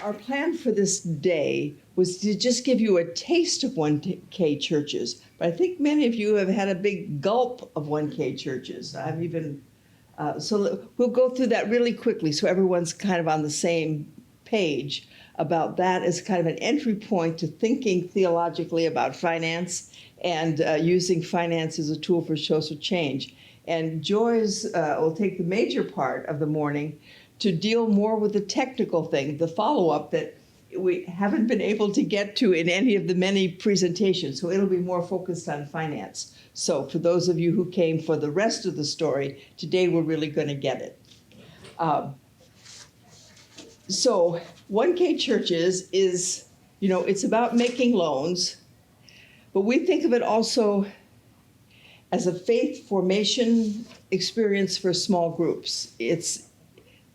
our plan for this day was to just give you a taste of 1K churches. But I think many of you have had a big gulp of 1K churches. So we'll go through that really quickly so everyone's kind of on the same page about that as kind of an entry point to thinking theologically about finance and using finance as a tool for social change. And Joyce will take the major part of the morning to deal more with the technical thing, the follow-up that we haven't been able to get to in any of the many presentations. So it'll be more focused on finance. So for those of you who came for the rest of the story, today we're really going to get it. So 1K churches is, it's about making loans, but we think of it also as a faith formation experience for small groups. It's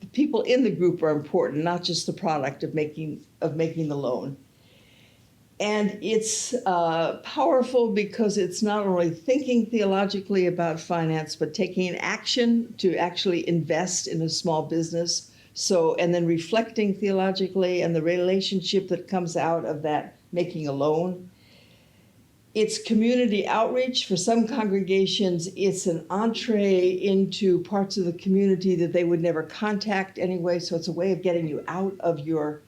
the people in the group are important, not just the product of making the loan. And it's powerful because it's not only thinking theologically about finance, but taking an action to actually invest in a small business. So, and then reflecting theologically and the relationship that comes out of that making a loan. It's community outreach. For some congregations, it's an entree into parts of the community that they would never contact anyway. So it's a way of getting you out of your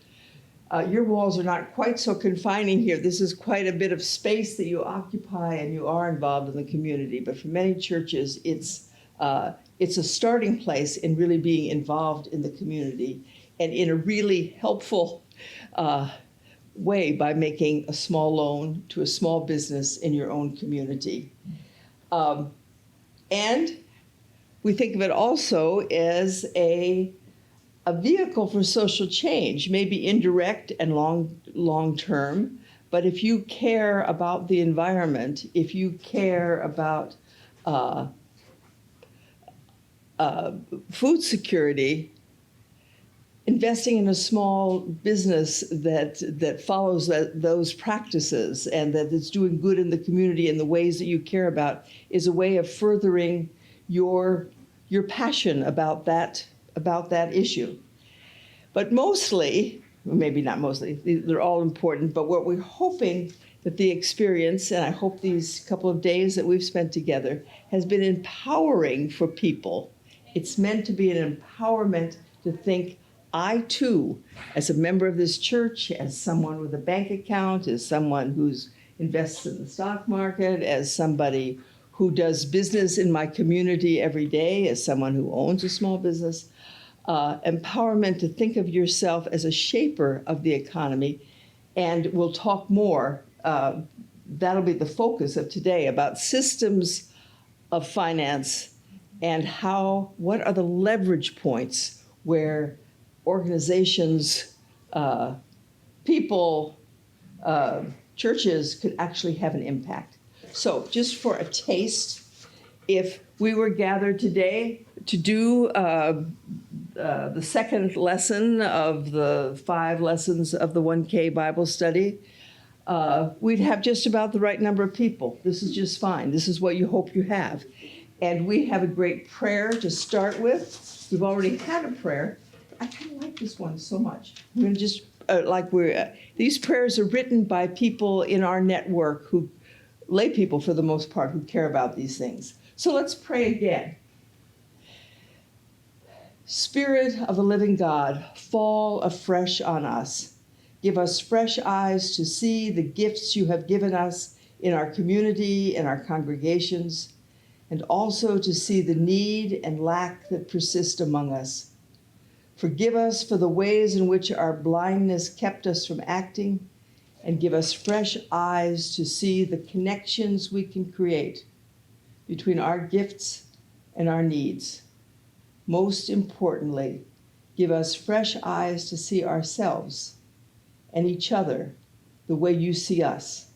walls are not quite so confining here. This is quite a bit of space that you occupy and you are involved in the community. But for many churches, it's a starting place in really being involved in the community and in a really helpful way by making a small loan to a small business in your own community. And we think of it also as a vehicle for social change, maybe indirect and long term, but if you care about the environment, if you care about food security, investing in a small business that follows those practices and that is doing good in the community in the ways that you care about is a way of furthering your passion about that issue. But mostly, maybe not mostly, they're all important, but what we're hoping that the experience, and I hope these couple of days that we've spent together, has been empowering for people. It's meant to be an empowerment to think, I too, as a member of this church, as someone with a bank account, as someone who's invests in the stock market, as somebody who does business in my community every day, as someone who owns a small business, empowerment to think of yourself as a shaper of the economy. And we'll talk more, that'll be the focus of today, about systems of finance and what are the leverage points where organizations, people, churches could actually have an impact. So just for a taste, if we were gathered today to do the second lesson of the 5 lessons of the 1K Bible study, we'd have just about the right number of people. This is just fine. This is what you hope you have. And we have a great prayer to start with. We've already had a prayer. I kind of like this one so much. I'm going to just, these prayers are written by people in our network lay people for the most part, who care about these things. So let's pray again. Spirit of the living God, fall afresh on us. Give us fresh eyes to see the gifts you have given us in our community and our congregations, and also to see the need and lack that persist among us. Forgive us for the ways in which our blindness kept us from acting, and give us fresh eyes to see the connections we can create between our gifts and our needs. Most importantly, give us fresh eyes to see ourselves and each other the way you see us,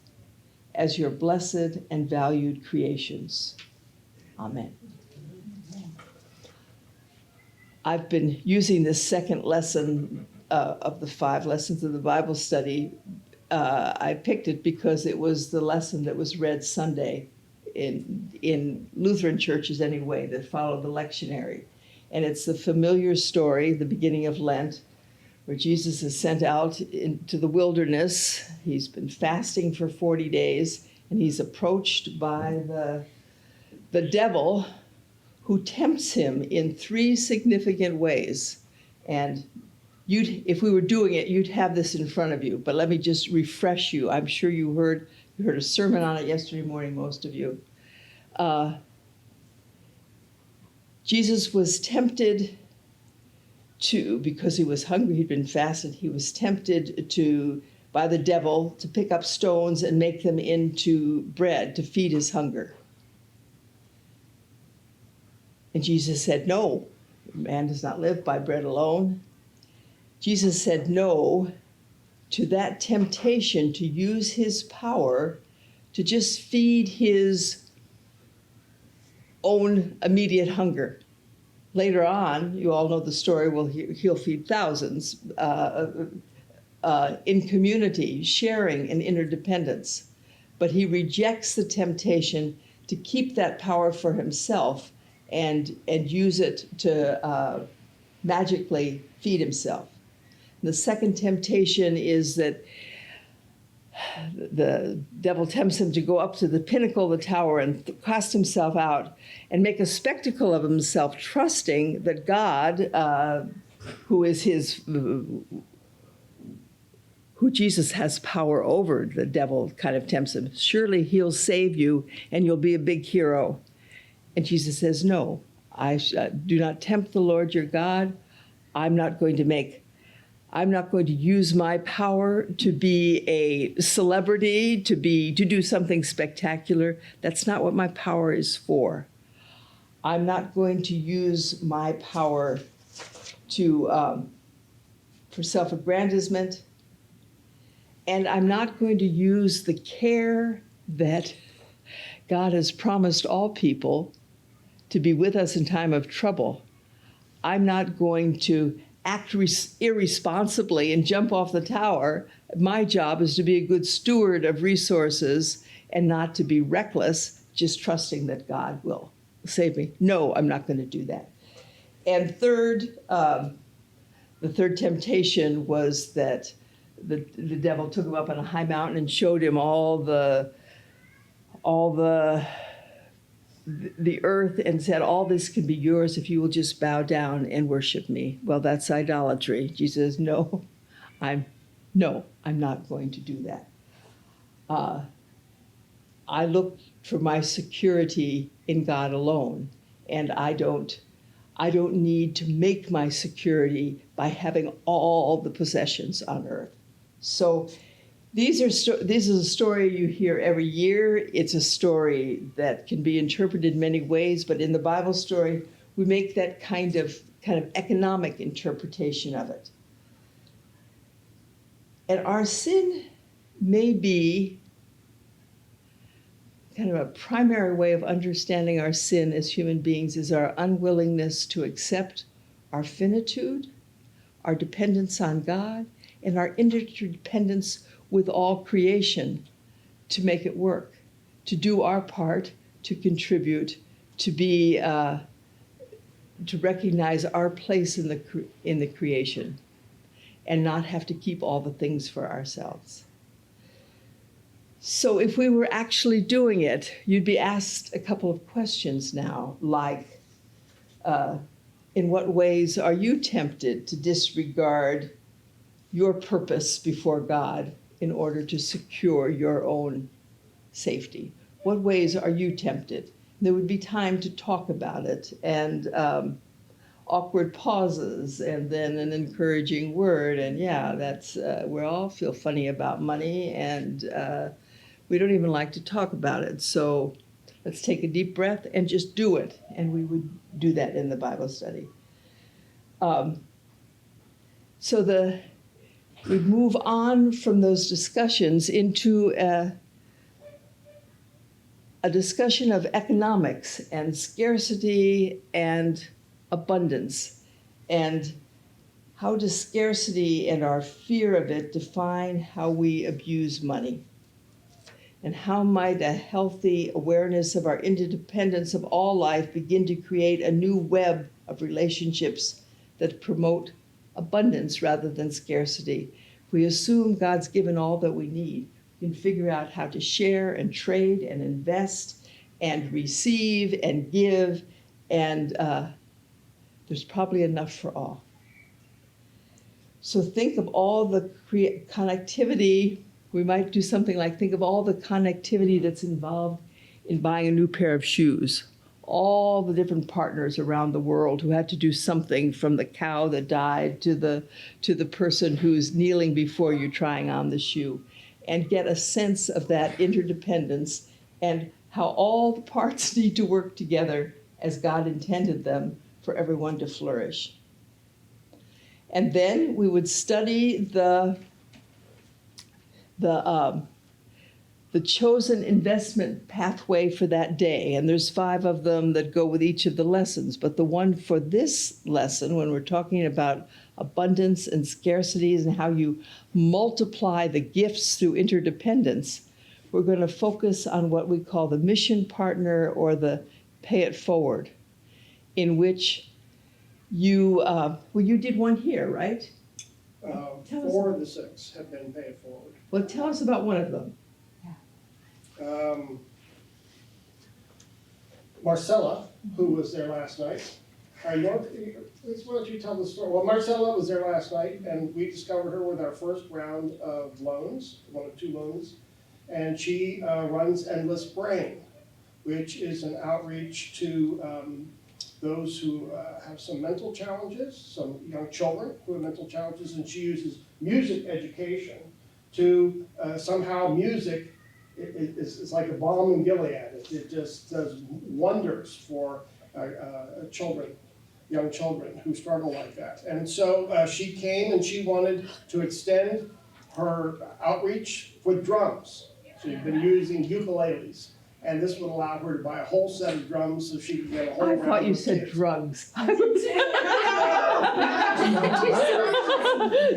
as your blessed and valued creations. Amen. I've been using this second lesson of the 5 lessons of the Bible study. I picked it because it was the lesson that was read Sunday in Lutheran churches anyway, that followed the lectionary. And it's the familiar story, the beginning of Lent, where Jesus is sent out into the wilderness. He's been fasting for 40 days, and he's approached by the devil, who tempts him in 3 significant ways. And if we were doing it, you'd have this in front of you. But let me just refresh you. I'm sure you heard a sermon on it yesterday morning, most of you. Jesus was tempted because he was hungry, he'd been fasted, he was tempted by the devil to pick up stones and make them into bread to feed his hunger. And Jesus said, no, man does not live by bread alone. Jesus said no to that temptation to use his power to just feed his own immediate hunger. Later on, you all know the story, he'll feed thousands in community, sharing and interdependence. But he rejects the temptation to keep that power for himself and use it to magically feed himself. And the second temptation is that the devil tempts him to go up to the pinnacle of the tower and cast himself out and make a spectacle of himself, trusting that God, who Jesus has power over, the devil kind of tempts him. Surely he'll save you and you'll be a big hero. And Jesus says, no, I do not tempt the Lord your God. I'm not going to use my power to be a celebrity, to do something spectacular. That's not what my power is for. I'm not going to use my power for self-aggrandizement. And I'm not going to use the care that God has promised all people to be with us in time of trouble. I'm not going to act irresponsibly and jump off the tower. My job is to be a good steward of resources and not to be reckless, just trusting that God will save me. No, I'm not going to do that. And third, the third temptation was that the devil took him up on a high mountain and showed him all the earth and said, all this can be yours if you will just bow down and worship me. Well, that's idolatry. Jesus says, no, I'm not going to do that. I look for my security in God alone, and I don't need to make my security by having all the possessions on earth. So this is a story you hear every year. It's a story that can be interpreted in many ways, but in the Bible story, we make that kind of economic interpretation of it. And our sin may be kind of a primary way of understanding our sin as human beings is our unwillingness to accept our finitude, our dependence on God, and our interdependence with all creation to make it work, to do our part, to contribute, to recognize our place in the creation, and not have to keep all the things for ourselves. So if we were actually doing it, you'd be asked a couple of questions now, like, in what ways are you tempted to disregard your purpose before God in order to secure your own safety? What ways are you tempted? There would be time to talk about it, and awkward pauses, and then an encouraging word. And that's we all feel funny about money, and we don't even like to talk about it. So let's take a deep breath and just do it. And we would do that in the Bible study. We move on from those discussions into a discussion of economics and scarcity and abundance, and how does scarcity and our fear of it define how we abuse money, and how might a healthy awareness of our interdependence of all life begin to create a new web of relationships that promote abundance rather than scarcity. If we assume God's given all that we need, we can figure out how to share and trade and invest and receive and give, and there's probably enough for all. So think of all the connectivity. We might do something like think of all the connectivity that's involved in buying a new pair of shoes. All the different partners around the world who had to do something, from the cow that died to the person who's kneeling before you trying on the shoe, and get a sense of that interdependence and how all the parts need to work together as God intended them for everyone to flourish. And then we would study the chosen investment pathway for that day. And there's 5 of them that go with each of the lessons. But the one for this lesson, when we're talking about abundance and scarcities and how you multiply the gifts through interdependence, we're going to focus on what we call the mission partner, or the pay it forward, in which you did one here, right? 4 of the 6 have been paid forward. Well, tell us about one of them. Marcella, who was there last night. Why don't you tell the story? Well, Marcella was there last night, and we discovered her with our first round of loans, 1 of 2 loans. And she runs Endless Brain, which is an outreach to those who have some mental challenges, some young children who have mental challenges, and she uses music education to somehow music is like a balm in Gilead. It just does wonders for young children who struggle like that. And so she came and she wanted to extend her outreach with drums. So you've been using ukuleles. And this would allow her to buy a whole set of drums so she could get a whole round of kids. I thought you said drugs.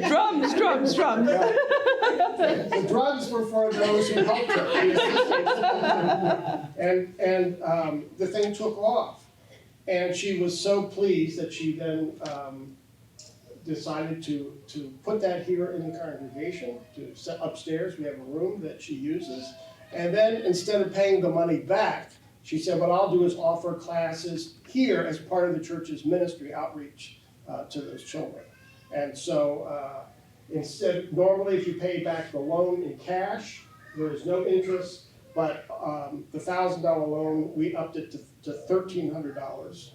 Drums. The drugs were for those who helped her. And the thing took off. And she was so pleased that she then decided to put that here in the congregation, to set upstairs. We have a room that she uses. And then instead of paying the money back, she said, what I'll do is offer classes here as part of the church's ministry outreach to those children. And so normally if you pay back the loan in cash, there is no interest, but the $1,000 loan, we upped it to $1,300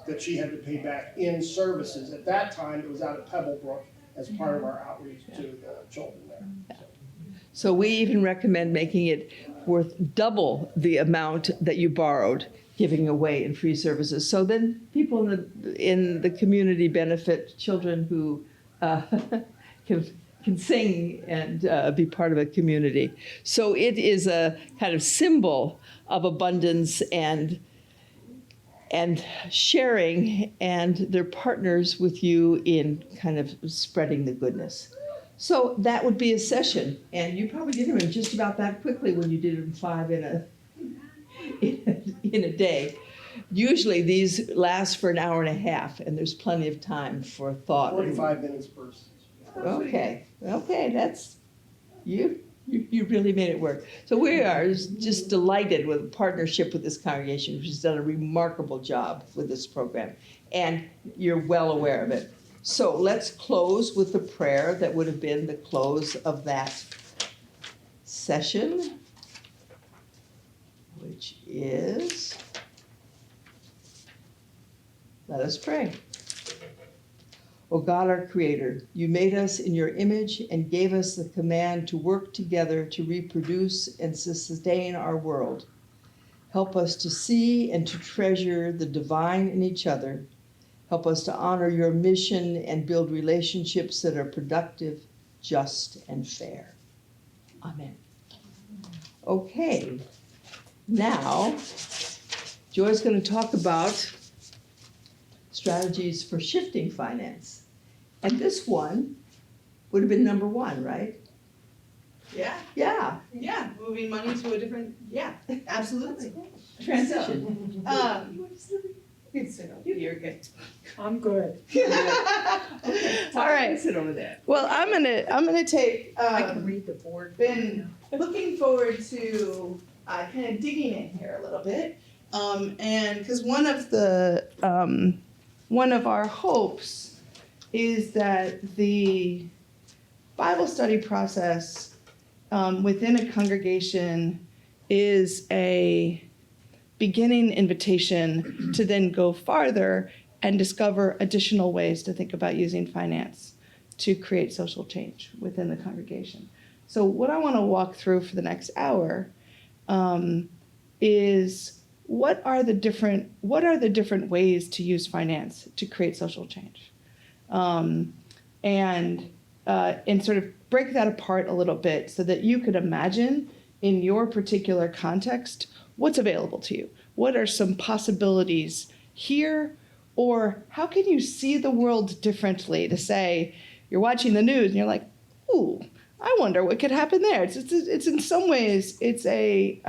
that she had to pay back in services. At that time, it was out of Pebblebrook as part of our outreach to the children there. So we even recommend making it worth double the amount that you borrowed, giving away in free services. So then people in the community benefit, children who can sing and be part of a community. So it is a kind of symbol of abundance and sharing, and they're partners with you in kind of spreading the goodness. So that would be a session, and you probably did them in just about that quickly when you did them 5 in a day. Usually these last for an hour and a half, and there's plenty of time for thought. 45 minutes per session. Okay, that's you really made it work. So we are just delighted with the partnership with this congregation, which has done a remarkable job with this program, and you're well aware of it. So let's close with the prayer that would have been the close of that session, which is, let us pray. O God, our Creator, you made us in your image and gave us the command to work together to reproduce and sustain our world. Help us to see and to treasure the divine in each other. Help us to honor your mission and build relationships that are productive, just, and fair. Amen. Okay, now Joy's going to talk about strategies for shifting finance. And this one would have been number 1, right? Yeah, moving money to a different, absolutely. Transition. You you're good. I'm good. All right. Sit over there. Well, I'm gonna take. I can read the board. Been looking forward to kind of digging in here a little bit, and because one of our hopes is that the Bible study process within a congregation is a beginning invitation to then go farther and discover additional ways to think about using finance to create social change within the congregation. So what I want to walk through for the next hour is what are the different ways to use finance to create social change, and sort of break that apart a little bit so that you could imagine in your particular context what's available to you. What are some possibilities here? Or how can you see the world differently to say, you're watching the news and you're like, ooh, I wonder what could happen there. It's in some ways, it's a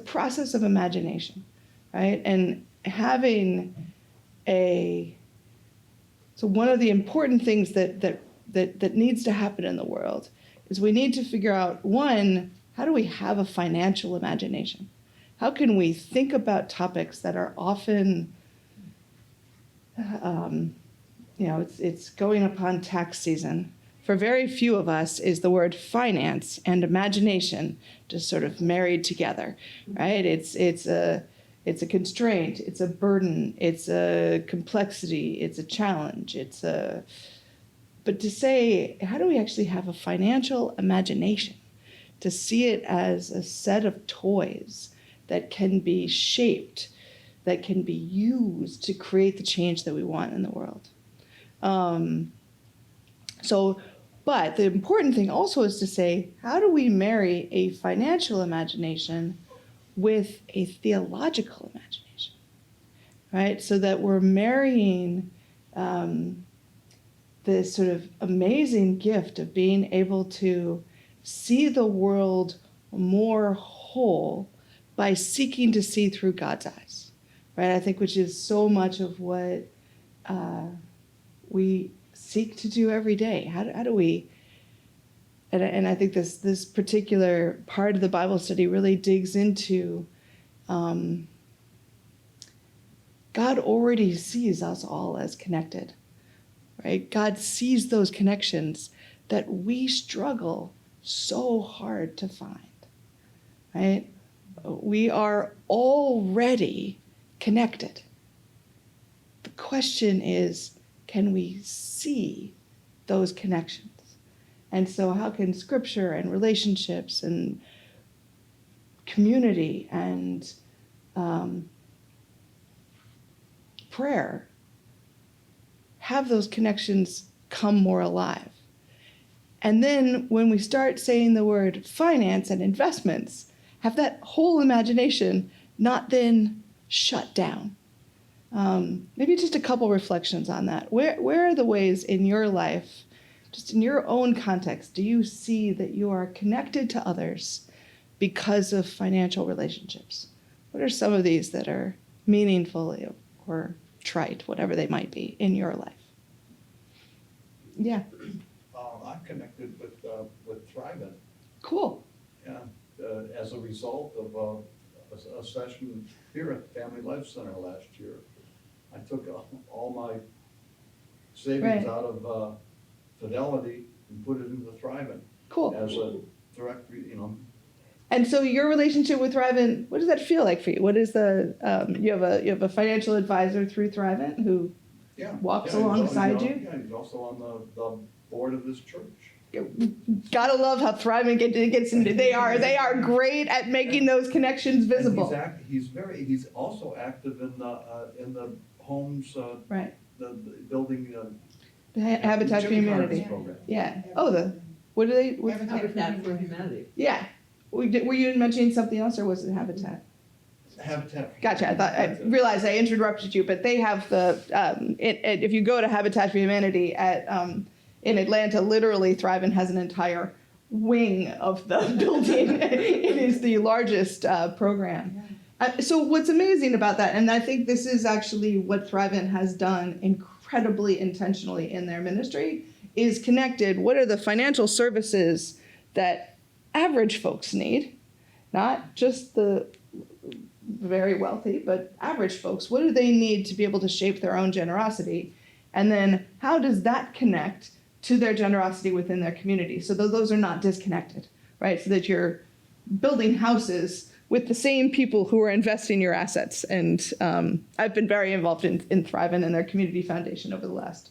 process of imagination, right? And having so one of the important things that needs to happen in the world is we need to figure out, one, how do we have a financial imagination? How can we think about topics that are often it's going upon tax season. For very few of us is the word finance and imagination just sort of married together, right? It's a constraint, it's a burden, it's a complexity, it's a challenge, but to say, how do we actually have a financial imagination? To see it as a set of toys that can be shaped, that can be used to create the change that we want in the world. But the important thing also is to say, how do we marry a financial imagination with a theological imagination, right? So that we're marrying this sort of amazing gift of being able to see the world more whole by seeking to see through God's eyes, right? I think which is so much of what we seek to do every day. How do we, and I think this particular part of the Bible study really digs into God already sees us all as connected, right? God sees those connections that we struggle so hard to find, right? We are already connected. The question is, can we see those connections? And so how can scripture and relationships and community and prayer have those connections come more alive? And then when we start saying the word finance and investments, have that whole imagination not then shut down. Maybe just a couple reflections on that. Where are the ways in your life, just in your own context, do you see that you are connected to others because of financial relationships? What are some of these that are meaningful or trite, whatever they might be, in your life? Yeah. I'm connected with Thrivent. Cool. Yeah, as a result of a session here at Family Life Center last year. I took all my savings out of Fidelity and put it into Thrivent. Cool. As a direct, And so your relationship with Thrivent, what does that feel like for you? What is the you have a financial advisor through Thrivent who walks alongside you? Yeah, he's also on the board of this church. Gotta love how Thrivent gets into. They are great at making those connections visible. And he's also active in the homes. Right. The building. The Habitat for Humanity. Program. Yeah. Oh, what do they? Habitat for Humanity. Yeah. Were you mentioning something else, or was it Habitat? Habitat. Gotcha. I realized I interrupted you, but they have the. If you go to Habitat for Humanity in Atlanta, literally Thrivent has an entire wing of the building. It is the largest program. So what's amazing about that, and I think this is actually what Thrivent has done incredibly intentionally in their ministry, is connected what are the financial services that average folks need, not just the very wealthy, but average folks. What do they need to be able to shape their own generosity? And then how does that connect to their generosity within their community? So those are not disconnected, right? So that you're building houses with the same people who are investing your assets. And I've been very involved in Thrivent and their community foundation over the last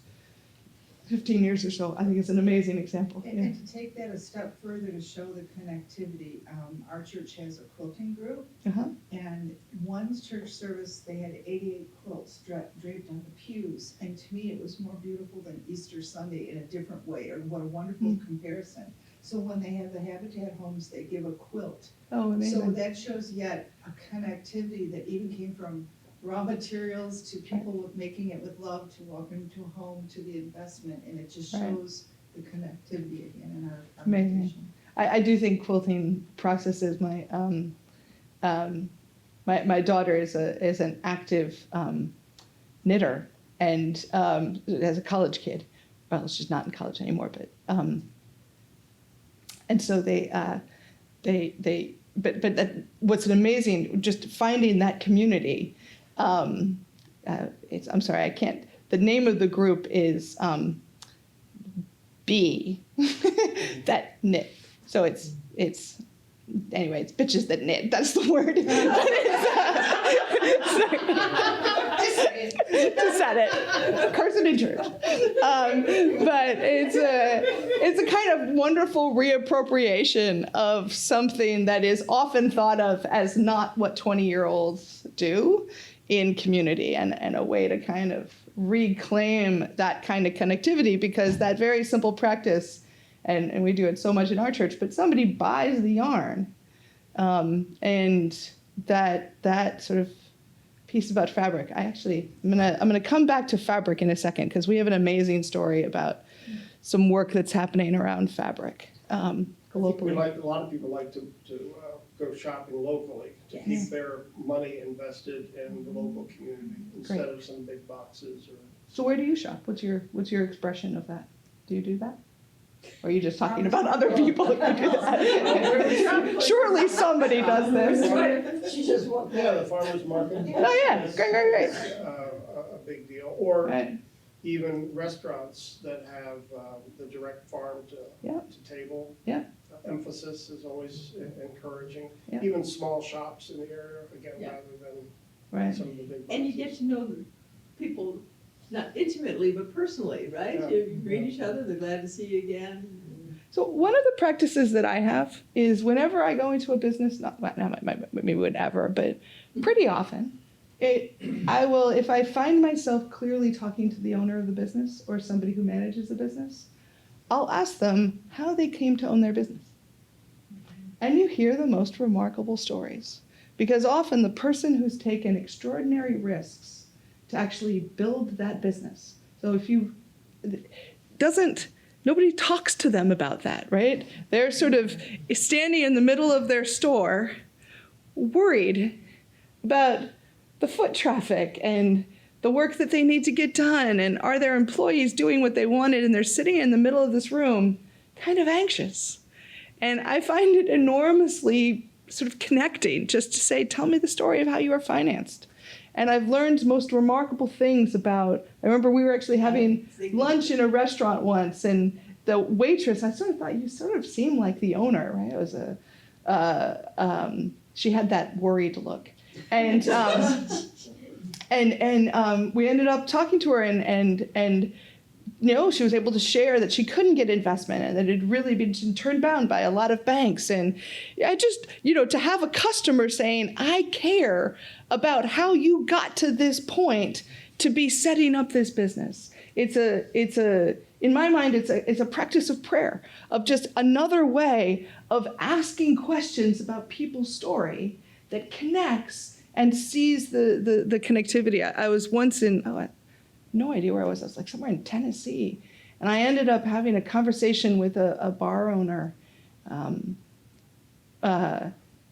15 years or so. I think it's an amazing example. And to take that a step further to show the connectivity, our church has a quilting group, Uh-huh. and one church service, they had 88 quilts draped on the pews, and to me, it was more beautiful than Easter Sunday in a different way, or what a wonderful comparison. So when they have the Habitat homes, they give a quilt. Oh, amazing. So that shows yet a connectivity that even came from raw materials to people making it with love, to welcome to a home, to the investment, and it just Right. shows the connectivity again in our Amazing. mission. I do think quilting processes my daughter is an active knitter, and as a college kid, well, she's not in college anymore, but and so what's an amazing, just finding that community. I'm sorry, I can't. The name of the group is B that knit. So it's anyway, it's bitches that knit. That's the word. Just said it. Cursing in church. But it's a kind of wonderful reappropriation of something that is often thought of as not what 20-year-olds do in community, and a way to kind of reclaim that kind of connectivity, because that very simple practice, and we do it so much in our church, but somebody buys the yarn, and that sort of piece about fabric. I'm gonna come back to fabric in a second, because we have an amazing story about some work that's happening around fabric globally. A lot of people like to go shopping locally, to keep their money invested in the local community instead of some big boxes or. So where do you shop? What's your expression of that? Do you do that? Or are you just talking about other people who do that? Surely somebody does this. She just walked Yeah, the farmer's market. Oh yeah, great. A big deal, or Right. even restaurants that have the direct farm to table. Yeah. Emphasis is always encouraging. Yeah. Even small shops in the area, again, Yeah. rather than Right. some of the big boxes. And you get to know the people, not intimately, but personally, right? Yeah. You greet each other, they're glad to see you again. So one of the practices that I have is whenever I go into a business, not maybe whatever, but pretty often, I will, if I find myself clearly talking to the owner of the business or somebody who manages the business, I'll ask them how they came to own their business. And you hear the most remarkable stories, because often the person who's taken extraordinary risks to actually build that business. So nobody talks to them about that, right? They're sort of standing in the middle of their store, worried about the foot traffic and the work that they need to get done, and are their employees doing what they wanted, and they're sitting in the middle of this room kind of anxious. And I find it enormously sort of connecting just to say, tell me the story of how you are financed. And I've learned most remarkable things about, I remember we were actually having lunch in a restaurant once, and the waitress, I sort of thought, you sort of seem like the owner, right? It was she had that worried look. And we ended up talking to her, and she was able to share that she couldn't get investment and that it had really been turned down by a lot of banks. And I just, to have a customer saying, I care about how you got to this point to be setting up this business. In my mind, it's a practice of prayer, of just another way of asking questions about people's story that connects and sees the connectivity. I was once I had no idea where I was. I was like somewhere in Tennessee. And I ended up having a conversation with a bar owner.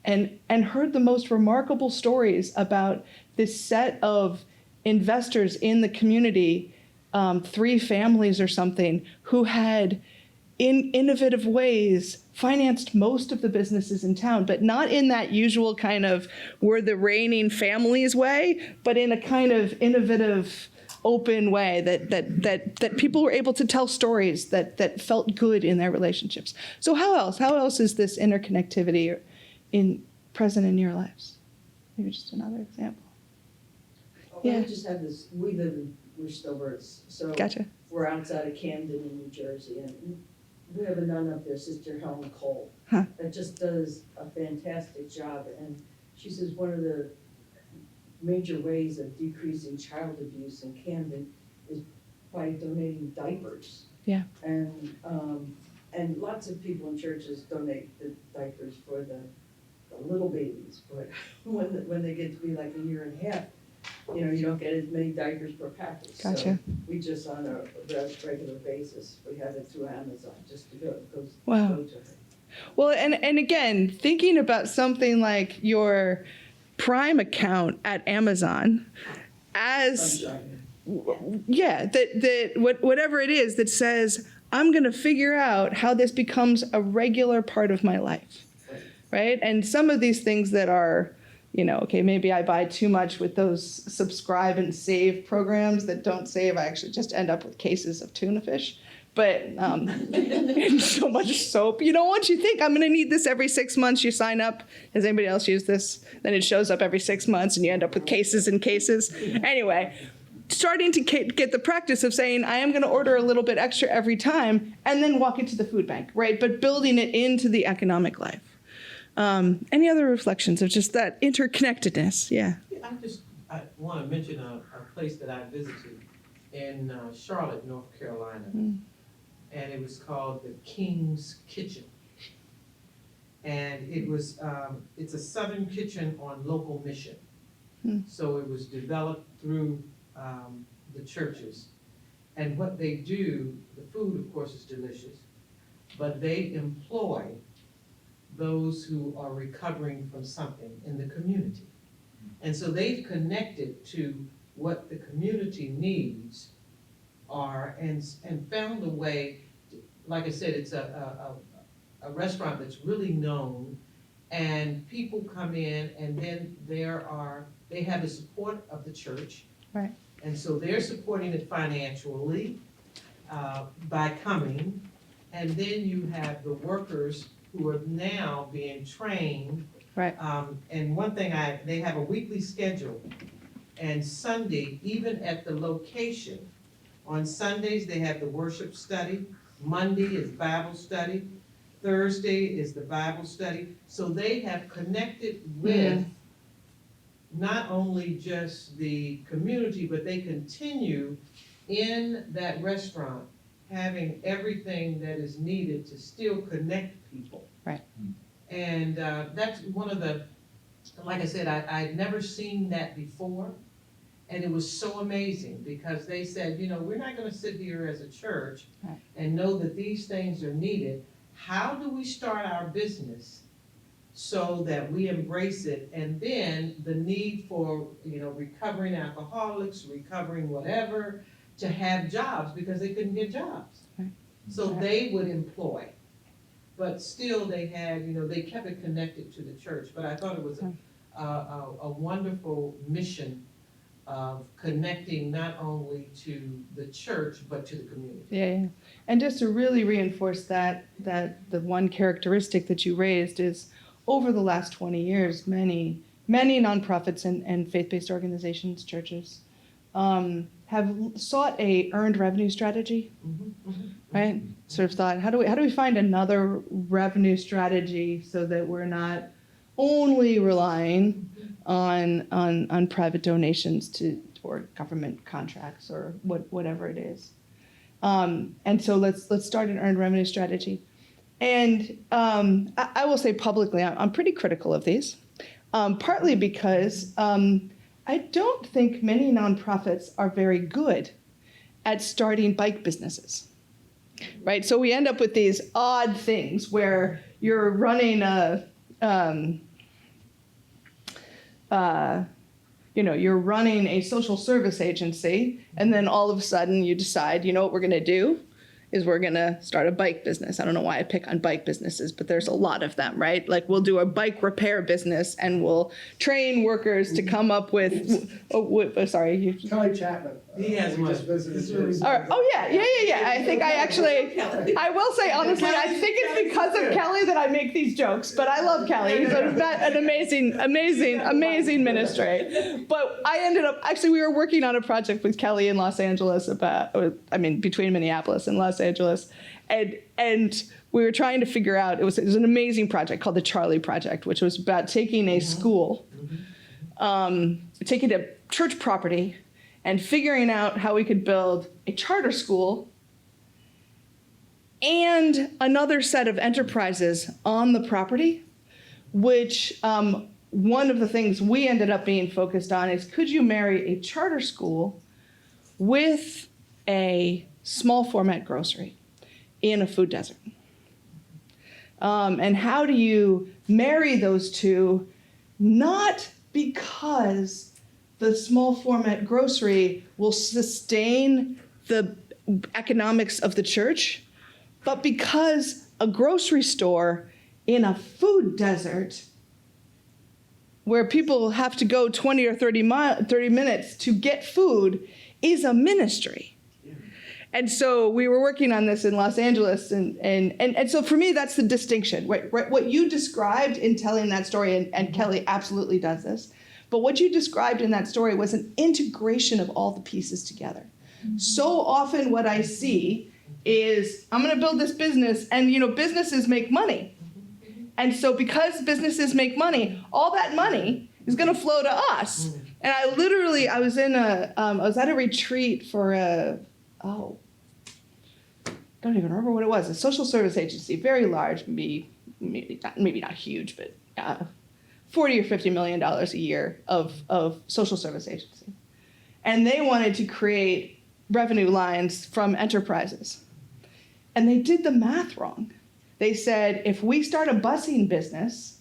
and heard the most remarkable stories about this set of investors in the community, 3 families or something, who had in innovative ways financed most of the businesses in town, but not in that usual kind of we're the reigning families way, but in a kind of innovative, open way that people were able to tell stories that felt good in their relationships. So how else is this interconnectivity present in your lives? Maybe just another example. We just have this, we're Snowbirds, so Gotcha. we're outside of Camden in New Jersey, and we have a nun up there, Sister Helen Cole, Huh. that just does a fantastic job, and she says one of the major ways of decreasing child abuse in Camden is by donating diapers. Yeah. And lots of people in churches donate the diapers for the little babies, but when they get to be like a year and a half, you don't get as many diapers per package. Gotcha. So we just on a regular basis, we have it through Amazon, just to go to Wow. her. Well, and again, thinking about something like your Prime account at Amazon as, Sunshine. whatever it is that says, I'm going to figure out how this becomes a regular part of my life, right? And some of these things that are, okay, maybe I buy too much with those subscribe and save programs that don't save. I actually just end up with cases of tuna fish. But and so much soap. Once you think I'm going to need this every 6 months, you sign up. Has anybody else used this? Then it shows up every 6 months, and you end up with cases and cases. Anyway, starting to get the practice of saying, I am going to order a little bit extra every time, and then walk it to the food bank, right? But building it into the economic life. Any other reflections of just that interconnectedness? Yeah. I want to mention a place that I visited in Charlotte, North Carolina. And it was called the King's Kitchen. And it was, it's a Southern kitchen on local mission. So it was developed through the churches. And what they do, the food of course is delicious, but they employ those who are recovering from something in the community. And so they've connected to what the community needs are and found a way, like I said, it's a restaurant that's really known, and people come in, and then they have the support of the church. Right. And so they're supporting it financially by coming, and then you have the workers who are now being trained. Right. And one thing they have a weekly schedule, and Sunday, even at the location, on Sundays, they have the worship study. Monday is Bible study. Thursday is the Bible study. So they have connected with not only just the community, but they continue in that restaurant having everything that is needed to still connect people. Right. And that's one of the, like I said, I'd never seen that before. And it was so amazing because they said, we're not going to sit here as a church and know that these things are needed. How do we start our business so that we embrace it? And then the need for, recovering alcoholics, recovering whatever, to have jobs because they couldn't get jobs. Right. So they would employ. But still they had, they kept it connected to the church. But I thought it was a wonderful mission of connecting not only to the church, but to the community. Yeah. And just to really reinforce that the one characteristic that you raised is over the last 20 years, many nonprofits and faith-based organizations, churches, have sought a earned revenue strategy, right? Sort of thought, how do we find another revenue strategy so that we're not only relying on private donations or government contracts or whatever it is. And so let's start an earned revenue strategy. And I will say publicly, I'm pretty critical of these, partly because I don't think many nonprofits are very good at starting bike businesses, right? So we end up with these odd things where you're running you're running a social service agency, and then all of a sudden you decide, you know what we're going to do is we're going to start a bike business. I don't know why I pick on bike businesses, but there's a lot of them, right? Like we'll do a bike repair business and we'll train workers to come up with, sorry. Kelly Chapman. He has we one. just visited He's really his. All right. Oh yeah. I think I will say honestly, I think it's because of Kelly that I make these jokes. But I love Kelly. He's an amazing ministry. But I ended up we were working on a project with Kelly in Los Angeles between Minneapolis and Los Angeles, and we were trying to figure out. It was an amazing project called the Charlie Project, which was about taking a school, taking a church property, and figuring out how we could build a charter school and another set of enterprises on the property, which one of the things we ended up being focused on is, could you marry a charter school with a small format grocery in a food desert? And how do you marry those two, not because the small format grocery will sustain the economics of the church, but because a grocery store in a food desert where people have to go 20 or 30 minutes to get food is a ministry. And so we were working on this in Los Angeles, and so for me, that's the distinction. Right? What you described in telling that story, and Kelly absolutely does this, but what you described in that story was an integration of all the pieces together. Mm-hmm. So often what I see is, I'm going to build this business, and businesses make money. And so because businesses make money, all that money is going to flow to us. And I was at a retreat for don't even remember what it was, a social service agency, very large, maybe not huge, but $40 or $50 million a year of social service agency. And they wanted to create revenue lines from enterprises. And they did the math wrong. They said, if we start a busing business,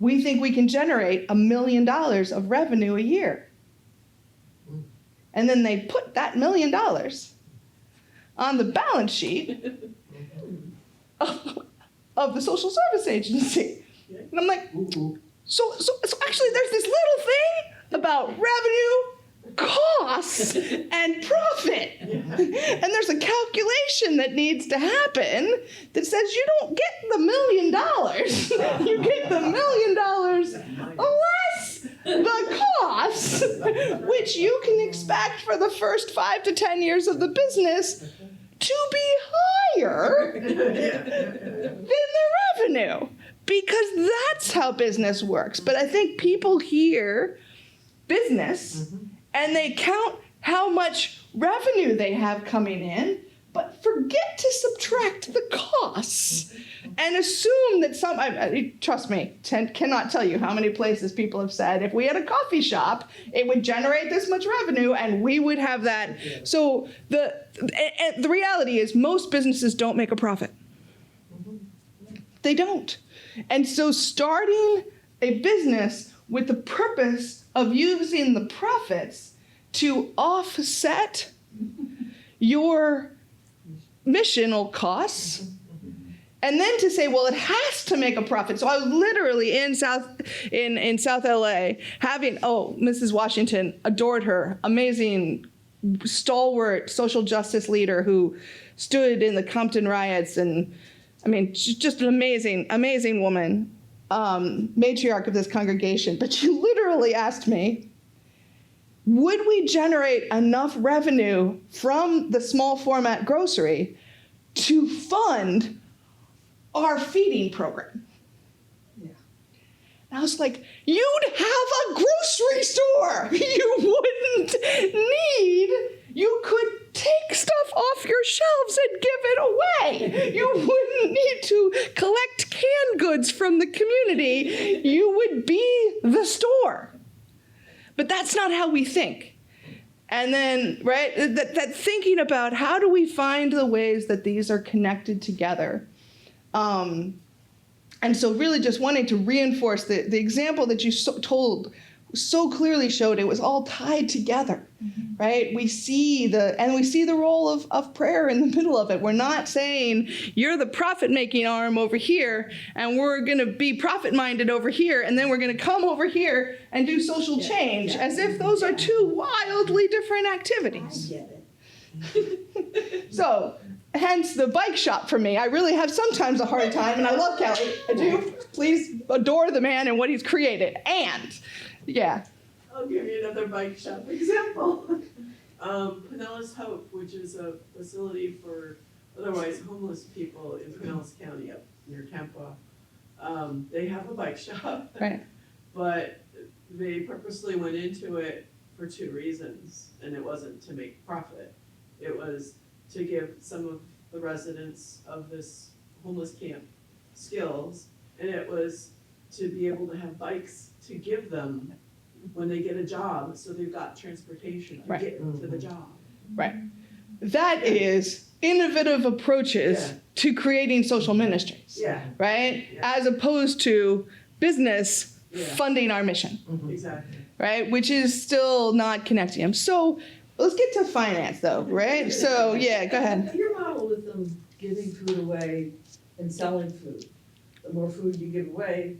we think we can generate $1 million of revenue a year. And then they put that $1 million on the balance sheet of the social service agency. And I'm like, so actually there's this little thing about revenue, costs, and profit. And there's a calculation that needs to happen that says you don't get the $1 million. You get the $1 million less the costs, which you can expect for the first 5 to 10 years of the business to be higher than the revenue. Because that's how business works. But I think people hear business and they count how much revenue they have coming in, but forget to subtract the costs and assume that trust me, cannot tell you how many places people have said, if we had a coffee shop, it would generate this much revenue and we would have that. So the reality is most businesses don't make a profit. They don't. And so starting a business with the purpose of using the profits to offset your missional costs, and then to say, well, it has to make a profit. So I was literally in South LA having, Mrs. Washington, adored her, amazing, stalwart social justice leader who stood in the Compton riots, and she's just an amazing woman, matriarch of this congregation. But she literally asked me, would we generate enough revenue from the small format grocery to fund our feeding program? Yeah. And I was like, you'd have a grocery store. You could take stuff off your shelves and give it away. You wouldn't need to collect canned goods from the community. You would be the store. But that's not how we think. And then, right, that thinking about how do we find the ways that these are connected together. And And so really just wanting to reinforce the example that you told so clearly showed it was all tied together, right? We see the role of prayer in the middle of it. We're not saying you're the profit-making arm over here, and we're going to be profit-minded over here, and then we're going to come over here and do social change, as if those are two wildly different activities. I get it. So, hence the bike shop for me. I really have sometimes a hard time, and I love Kelly. I do. Please adore the man and what he's created. And, yeah. I'll give you another bike shop example. Pinellas Hope, which is a facility for otherwise homeless people in Pinellas County up near Tampa. They have a bike shop. Right. But they purposely went into it for two reasons, and it wasn't to make profit. It was to give some of the residents of this homeless camp skills, and it was to be able to have bikes to give them when they get a job, so they've got transportation to Right. get to the job. Right. That is innovative approaches Yeah. to creating social ministries, Yeah, right? Yeah. As opposed to business Yeah. funding our mission, exactly. right? Which is still not connecting them. So let's get to finance though, right? So yeah, go ahead. Your model with them giving food away and selling food. The more food you give away,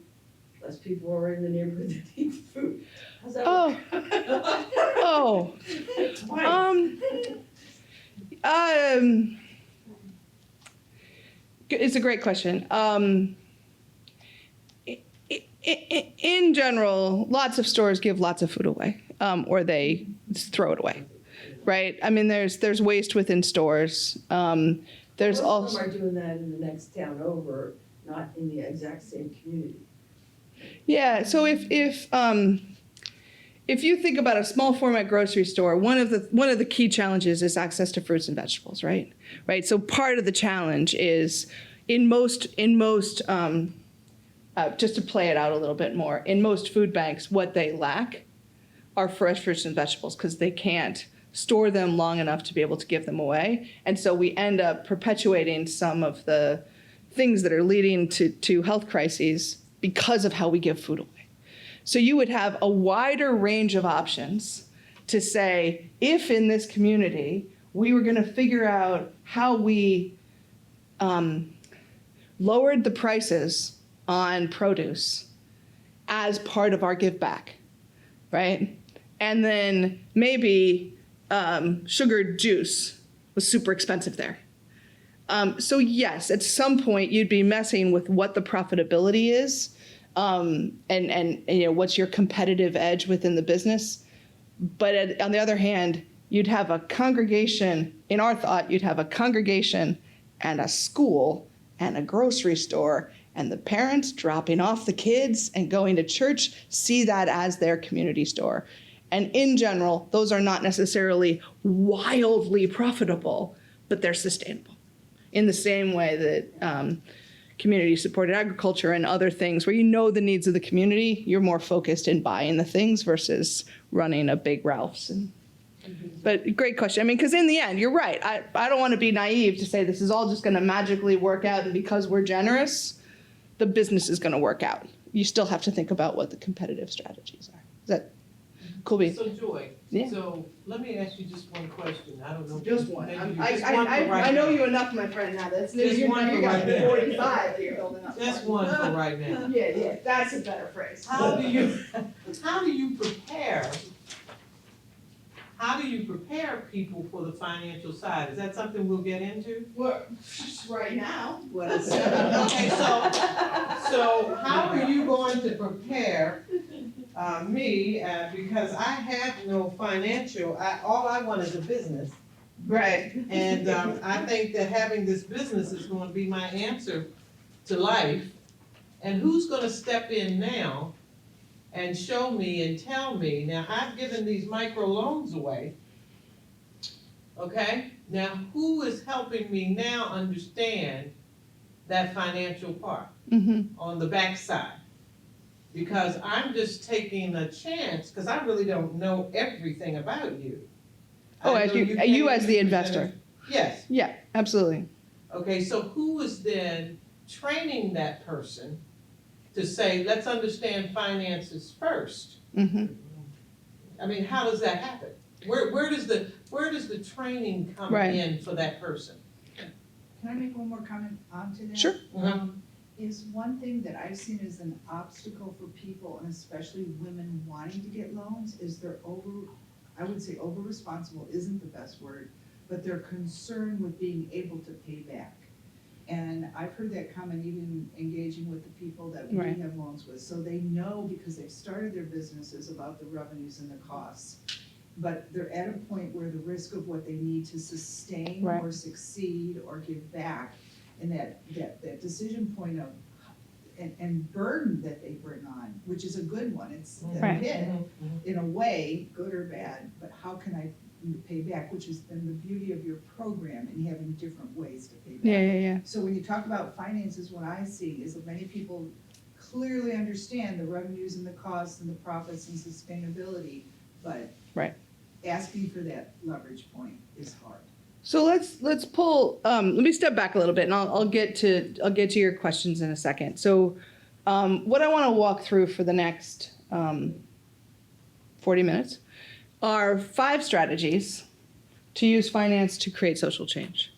less people are in the neighborhood that need food. How's that Oh, work? It's a great question. In general, lots of stores give lots of food away, or they just throw it away, right? I mean, there's waste within stores. There's Most of also them are doing that in the next town over, not in the exact same community. yeah. So if you think about a small format grocery store, one of the key challenges is access to fruits and vegetables, right? Right. So part of the challenge is in most just to play it out a little bit more, in most food banks, what they lack are fresh fruits and vegetables because they can't store them long enough to be able to give them away. And so we end up perpetuating some of the things that are leading to health crises because of how we give food away. So you would have a wider range of options to say, if in this community we were going to figure out how we lowered the prices on produce as part of our give back, right? And then maybe sugared juice was super expensive there. So yes, at some point you'd be messing with what the profitability is, and you know, what's your competitive edge within the business. But on the other hand, you'd have a congregation, in our thought, you'd have a congregation and a school and a grocery store, and the parents dropping off the kids and going to church see that as their community store. And in general, those are not necessarily wildly profitable, but they're sustainable. In the same way that community-supported agriculture and other things where you know the needs of the community, you're more focused in buying the things versus running a big Ralph's. But great question. I mean, because in the end, you're right. I don't want to be naive to say this is all just going to magically work out, and because we're generous, the business is going to work out. You still have to think about what the competitive strategies are. Is that cool? So Joy, Yeah. so let me ask you just one question. I don't know. Just one. Maybe just one for right I know now. you enough, my friend. Now that's Just you're, one you for got right now. 45 that you're building up. Just for. one for right now. Yeah, that's a better phrase. How do you prepare people for the financial side? Is that something we'll get into? Well, right now. What is Okay, so how are you going to prepare me, because I have no financial, all I want is a business. Right. And I think that having this business is going to be my answer to life. And who's going to step in now and show me and tell me, now I've given these micro loans away, okay? Now who is helping me now understand that financial part on the backside? Because I'm just taking a chance, because I really don't know everything about you. Oh, I as know you as the came to investor. present- Yes. Yeah, absolutely. Okay, so who is then training that person to say, let's understand finances first. Mm-hmm. I mean, how does that happen? Where does the training come Right. in for that person? Can I make one more comment onto that? Sure. Is one thing that I've seen as an obstacle for people, and especially women wanting to get loans, is they're I would say over-responsible isn't the best word, but they're concerned with being able to pay back. And I've heard that comment even engaging with the people that we Right. have loans with. So they know, because they've started their businesses, about the revenues and the costs. But they're at a point where the risk of what they need to sustain Right. or succeed or give back, and that decision point of, and burden that they bring on, which is a good one, it's a Right. hit, in a way, good or bad, but how can I pay back, which has been the beauty of your program and having different ways to pay back. Yeah. So when you talk about finances, what I see is that many people clearly understand the revenues and the costs and the profits and sustainability, but Right. asking for that leverage point is hard. So let's pull. Let me step back a little bit, and I'll get to your questions in a second. So, what I want to walk through for the next 40 minutes are 5 strategies to use finance to create social change,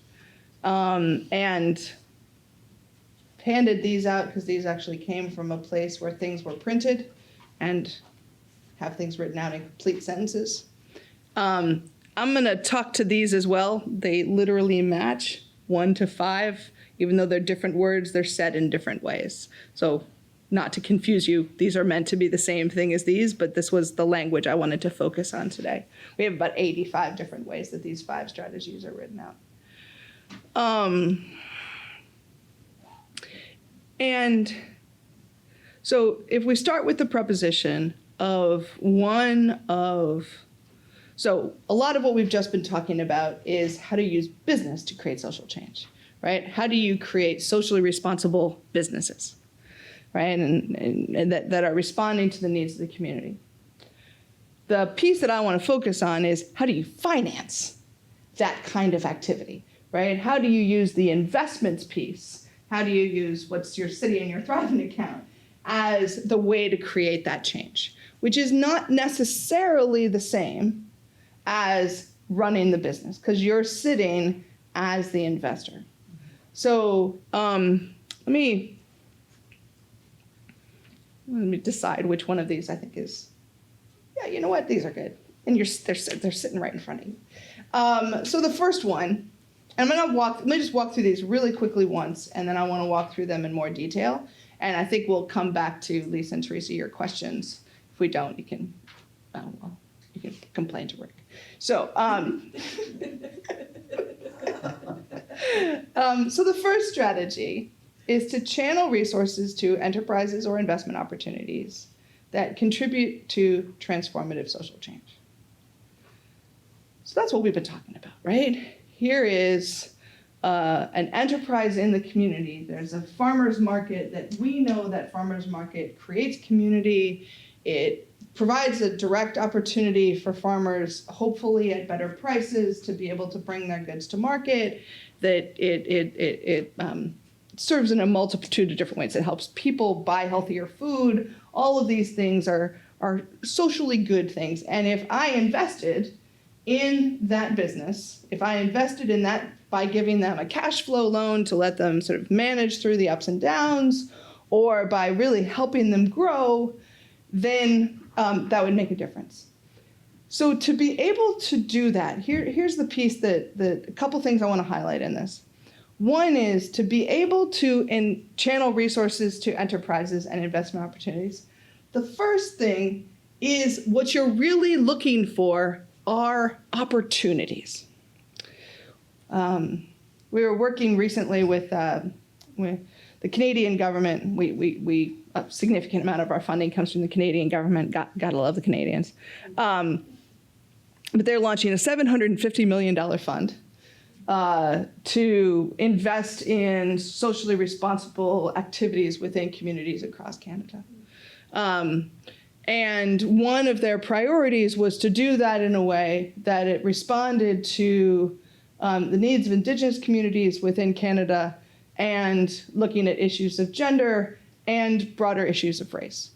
and handed these out because these actually came from a place where things were printed, and have things written out in complete sentences. I'm going to talk to these as well. They literally match 1 to 5. Even though they're different words, they're said in different ways. So not to confuse you, these are meant to be the same thing as these, but this was the language I wanted to focus on today. We have about 85 different ways that these 5 strategies are written out. And so if we start with the preposition of so a lot of what we've just been talking about is how to use business to create social change, right? How do you create socially responsible businesses, right? And that are responding to the needs of the community. The piece that I want to focus on is how do you finance that kind of activity, right? How do you use the investments piece? How do you use what's your city and your thriving account as the way to create that change, which is not necessarily the same as running the business, because you're sitting as the investor. So let me decide which one of these I think is, yeah, you know what, these are good. And they're sitting right in front of you. So the first one, and let me just walk through these really quickly once, and then I want to walk through them in more detail. And I think we'll come back to Lisa and Teresa, your questions. If we don't, you can complain to Rick. So, so the first strategy is to channel resources to enterprises or investment opportunities that contribute to transformative social change. So that's what we've been talking about, right? Here is an enterprise in the community. There's a farmer's market that we know that farmer's market creates community. It provides a direct opportunity for farmers, hopefully at better prices, to be able to bring their goods to market, that it serves in a multitude of different ways. It helps people buy healthier food. All of these things are socially good things. And if I invested in that business, if I invested in that by giving them a cash flow loan to let them sort of manage through the ups and downs, or by really helping them grow, then that would make a difference. So to be able to do that, here's the piece that a couple things I want to highlight in this. One is to be able to channel resources to enterprises and investment opportunities. The first thing is what you're really looking for are opportunities. We were working recently with the Canadian government. We a significant amount of our funding comes from the Canadian government. Gotta love the Canadians. But they're launching a $750 million fund to invest in socially responsible activities within communities across Canada. And one of their priorities was to do that in a way that it responded to the needs of Indigenous communities within Canada, and looking at issues of gender and broader issues of race.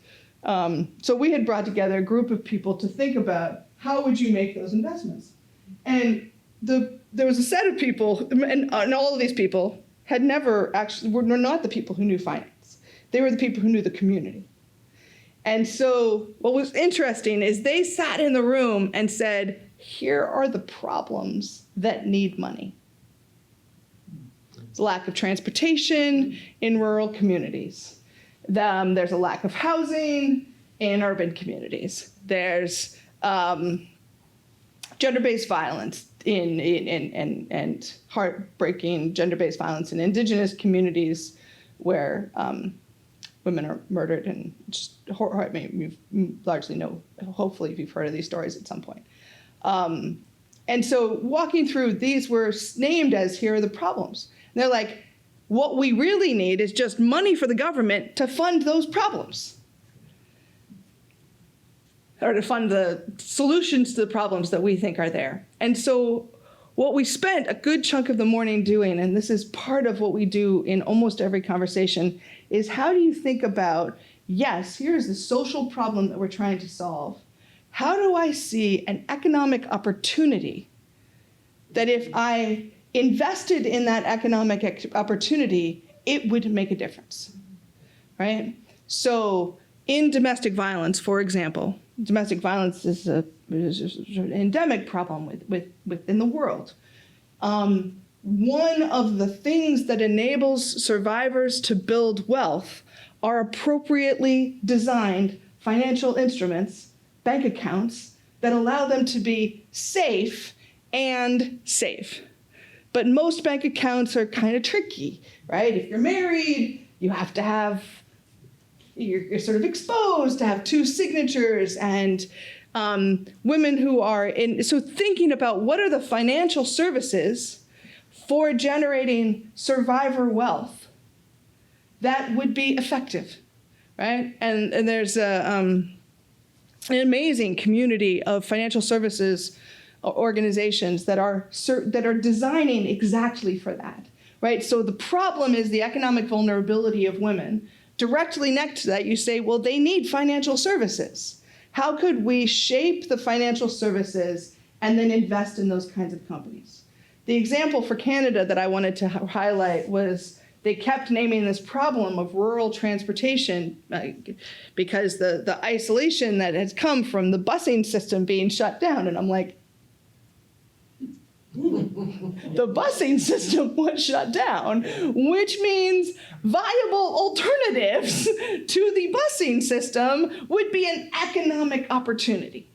So we had brought together a group of people to think about how would you make those investments. And there was a set of people, and all of these people had never actually, were not the people who knew finance. They were the people who knew the community. And so what was interesting is they sat in the room and said, here are the problems that need money. There's a lack of transportation in rural communities. There's a lack of housing in urban communities. There's gender-based violence and heartbreaking gender-based violence in indigenous communities where women are murdered and just I mean, you largely know, hopefully you've heard of these stories at some point. And so walking through, these were named as, here are the problems. And they're like, what we really need is just money for the government to fund those problems. Or to fund the solutions to the problems that we think are there. And so what we spent a good chunk of the morning doing, and this is part of what we do in almost every conversation, is how do you think about, yes, here's the social problem that we're trying to solve. How do I see an economic opportunity that if I invested in that economic opportunity, it would make a difference, right? So in domestic violence, for example, domestic violence is an endemic problem within the world. One of the things that enables survivors to build wealth are appropriately designed financial instruments, bank accounts, that allow them to be safe and safe. But most bank accounts are kind of tricky, right? If you're married, you have to have, you're sort of exposed to have two signatures, and women who are in, so thinking about what are the financial services for generating survivor wealth that would be effective, right? And there's an amazing community of financial services organizations that are designing exactly for that, right? So the problem is the economic vulnerability of women. Directly next to that, you say, well, they need financial services. How could we shape the financial services and then invest in those kinds of companies? The example for Canada that I wanted to highlight was they kept naming this problem of rural transportation because the isolation that has come from the busing system being shut down. And I'm like, the busing system was shut down, which means viable alternatives to the busing system would be an economic opportunity.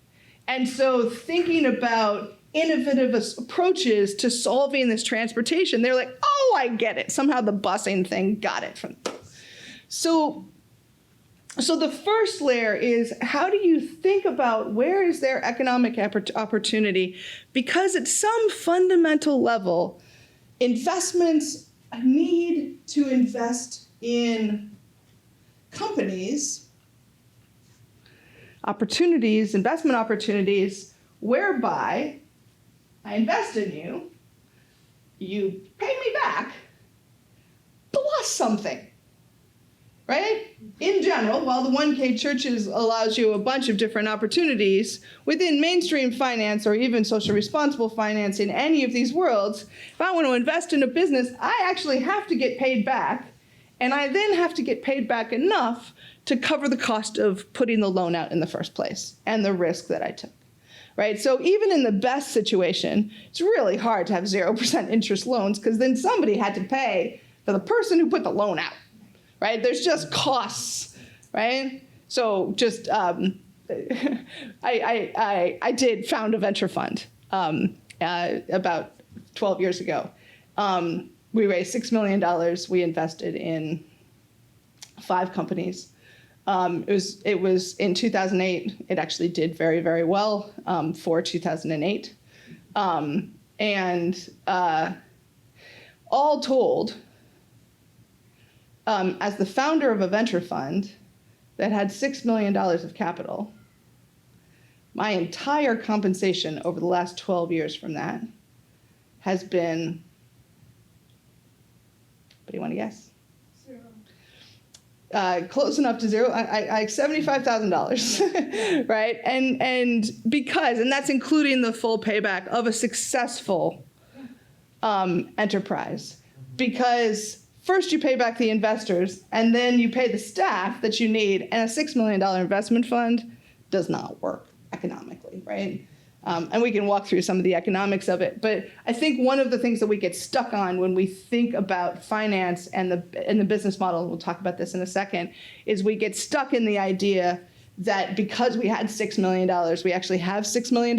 And so thinking about innovative approaches to solving this transportation, they're like, oh, I get it. Somehow the busing thing got it from them. So the first layer is, how do you think about where is there economic opportunity? Because at some fundamental level, investments need to invest in companies, investment opportunities, whereby I invest in you, you pay me back, plus something. Right? In general, while the 1K Churches allows you a bunch of different opportunities, within mainstream finance or even social responsible finance in any of these worlds, if I want to invest in a business, I actually have to get paid back, and I then have to get paid back enough to cover the cost of putting the loan out in the first place and the risk that I took. Right? So even in the best situation, it's really hard to have 0% interest loans because then somebody had to pay for the person who put the loan out. Right? There's just costs, right? So just, I did found a venture fund about 12 years ago. We raised $6 million. We invested in 5 companies. It was in 2008. It actually did very, very well for 2008. All told, as the founder of a venture fund that had $6 million of capital, my entire compensation over the last 12 years from that has been, what do you want to guess? 0. close enough to zero, I $75,000, right? And because, and that's including the full payback of a successful enterprise, because first you pay back the investors, and then you pay the staff that you need, and a $6 million investment fund does not work economically, right? And we can walk through some of the economics of it, but I think one of the things that we get stuck on when we think about finance and the business model, and we'll talk about this in a second, is we get stuck in the idea that because we had $6 million, we actually have $6 million,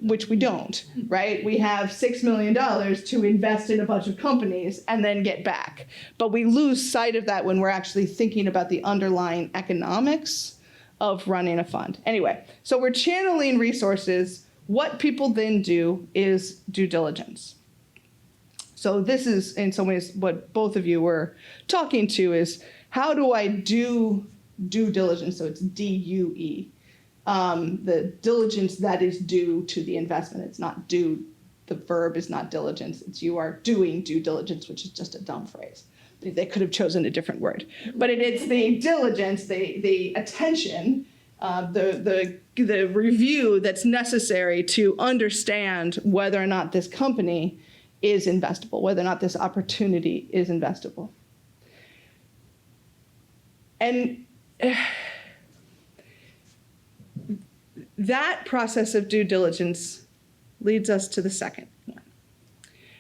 which we don't, right? We have $6 million to invest in a bunch of companies and then get back. But we lose sight of that when we're actually thinking about the underlying economics of running a fund. Anyway, so we're channeling resources. What people then do is due diligence. So this is, in some ways, what both of you were talking to is, how do I do due diligence? So it's DUE. The diligence that is due to the investment. It's not due, the verb is not diligence. It's you are doing due diligence, which is just a dumb phrase. They could have chosen a different word. But it's the diligence, the attention, the review that's necessary to understand whether or not this company is investable, whether or not this opportunity is investable. And that process of due diligence leads us to the second one,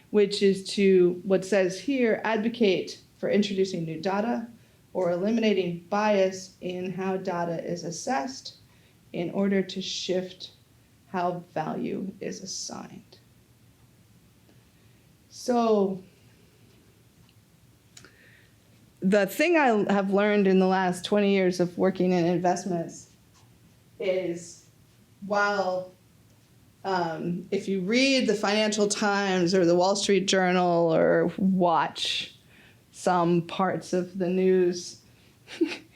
which is to what says here, advocate for introducing new data or eliminating bias in how data is assessed in order to shift how value is assigned. So the thing I have learned in the last 20 years of working in investments is, while if you read the Financial Times or the Wall Street Journal or watch some parts of the news,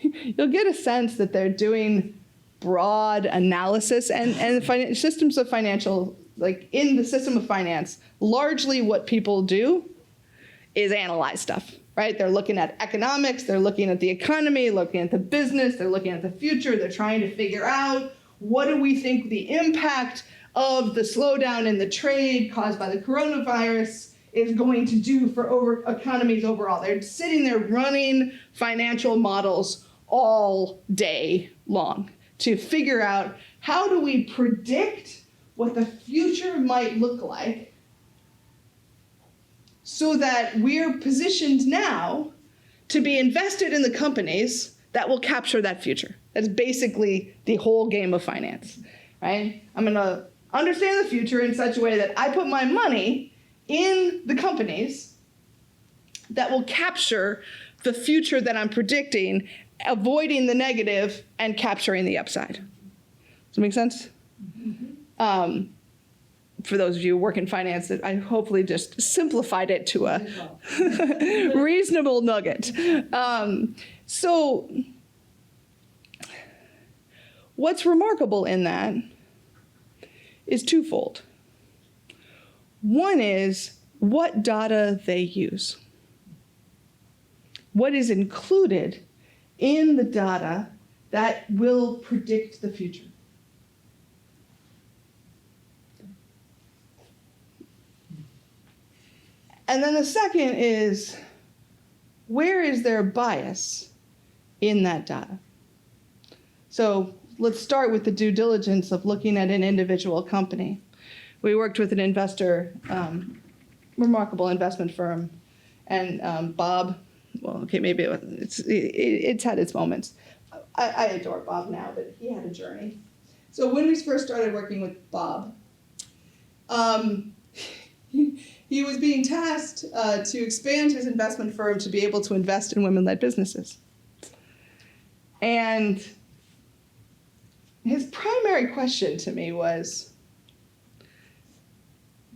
you'll get a sense that they're doing broad analysis and systems of financial, like in the system of finance, largely what people do is analyze stuff, right? They're looking at economics, they're looking at the economy, looking at the business, they're looking at the future, they're trying to figure out, what do we think the impact of the slowdown in the trade caused by the coronavirus is going to do for economies overall. They're sitting there running financial models all day long to figure out, how do we predict what the future might look like so that we're positioned now to be invested in the companies that will capture that future. That's basically the whole game of finance, right? I'm gonna understand the future in such a way that I put my money in the companies that will capture the future that I'm predicting, avoiding the negative and capturing the upside. Does that make sense? Mm-hmm. For those of you who work in finance, I hopefully just simplified it to a reasonable nugget. So what's remarkable in that is twofold. One is what data they use. What is included in the data that will predict the future. And then the second is, where is there bias in that data? So let's start with the due diligence of looking at an individual company. We worked with an investor, remarkable investment firm, and Bob, well, okay, maybe it's had its moments. I adore Bob now, but he had a journey. So when we first started working with Bob, he was being tasked to expand his investment firm to be able to invest in women-led businesses. And his primary question to me was,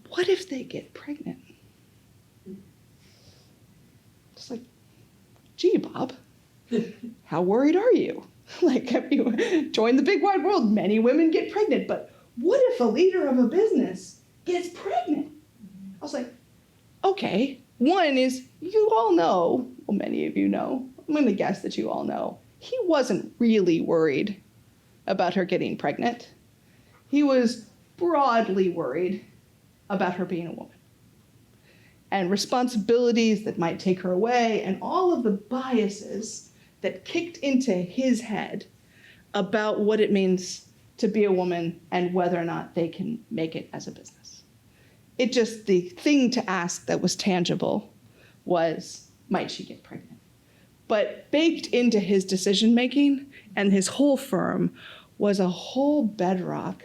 what if they get pregnant? Just like, gee, Bob, how worried are you? Like, have you joined the big wide world? Many women get pregnant, but what if a leader of a business gets pregnant? I was like, okay, one is, you all know, well, many of you know, I'm going to guess that you all know, he wasn't really worried about her getting pregnant. He was broadly worried about her being a woman and responsibilities that might take her away and all of the biases that kicked into his head about what it means to be a woman and whether or not they can make it as a business. It just, the thing to ask that was tangible was, might she get pregnant? But baked into his decision-making and his whole firm was a whole bedrock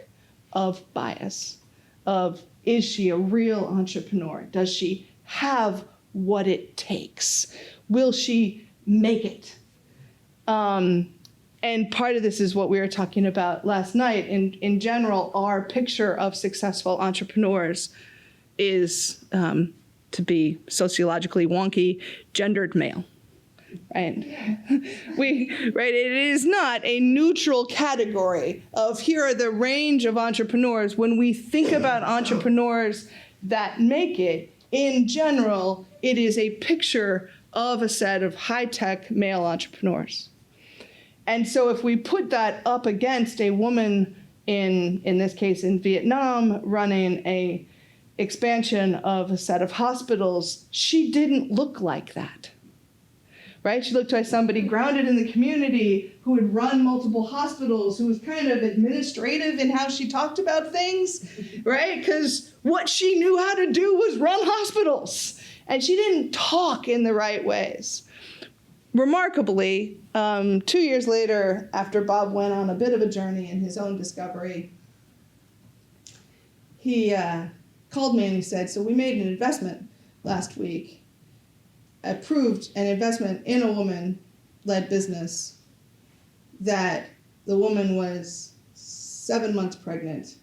of bias, of, is she a real entrepreneur? Does she have what it takes? Will she make it? And part of this is what we were talking about last night. In general, our picture of successful entrepreneurs is, to be sociologically wonky, gendered male. Right? It is not a neutral category of here are the range of entrepreneurs. When we think about entrepreneurs that make it, in general, it is a picture of a set of high-tech male entrepreneurs. And so if we put that up against a woman in this case in Vietnam running a expansion of a set of hospitals, she didn't look like that. Right? She looked like somebody grounded in the community who had run multiple hospitals, who was kind of administrative in how she talked about things, right? Because what she knew how to do was run hospitals, and she didn't talk in the right ways. Remarkably, 2 years later, after Bob went on a bit of a journey in his own discovery, he called me and he said, so we made an investment last week, approved an investment in a woman-led business that the woman was 7 months pregnant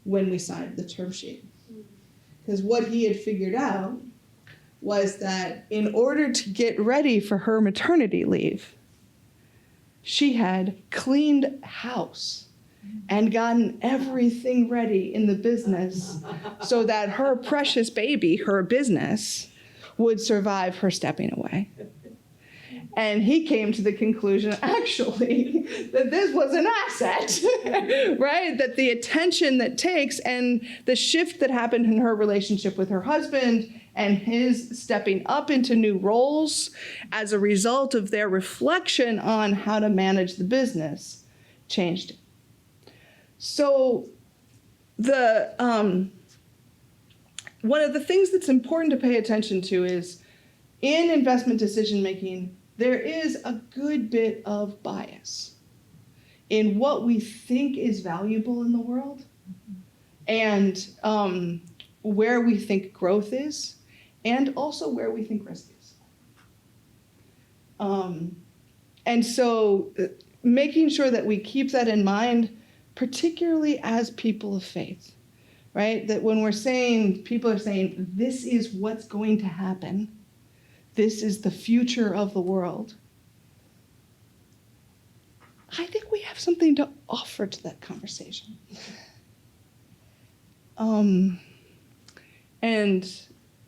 when we signed the term sheet. Because what he had figured out was that in order to get ready for her maternity leave, she had cleaned house and gotten everything ready in the business so that her precious baby, her business, would survive her stepping away. And he came to the conclusion, actually, that this was an asset, right? That the attention that takes and the shift that happened in her relationship with her husband and his stepping up into new roles as a result of their reflection on how to manage the business changed it. So one of the things that's important to pay attention to is in investment decision-making, there is a good bit of bias in what we think is valuable in the world and where we think growth is and also where we think risk is. And so making sure that we keep that in mind, particularly as people of faith. Right? That when we're saying, people are saying, this is what's going to happen. This is the future of the world. I think we have something to offer to that conversation. And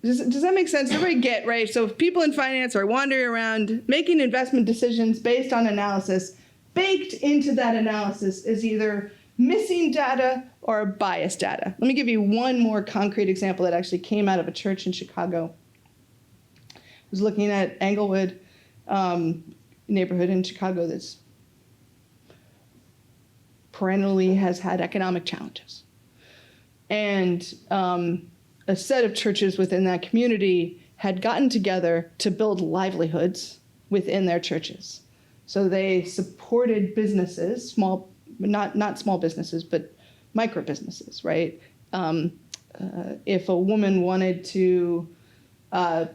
does that make sense? Everybody get, right? So if people in finance are wandering around making investment decisions based on analysis, baked into that analysis is either missing data or biased data. Let me give you one more concrete example that actually came out of a church in Chicago. I was looking at Englewood neighborhood in Chicago that's perennially has had economic challenges. And a set of churches within that community had gotten together to build livelihoods within their churches. So they supported businesses, not small businesses, but micro businesses, right? If a woman wanted to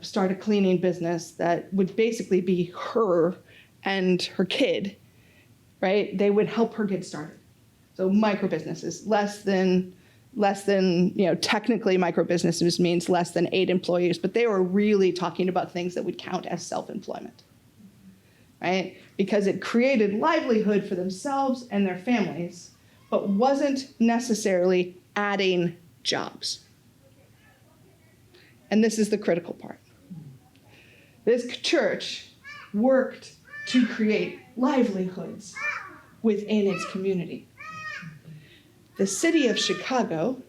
start a cleaning business that would basically be her and her kid, right? They would help her get started. So micro businesses, less than, technically micro businesses means less than 8 employees, but they were really talking about things that would count as self-employment, right? Because it created livelihood for themselves and their families, but wasn't necessarily adding jobs. And this is the critical part. This church worked to create livelihoods within its community. The city of Chicago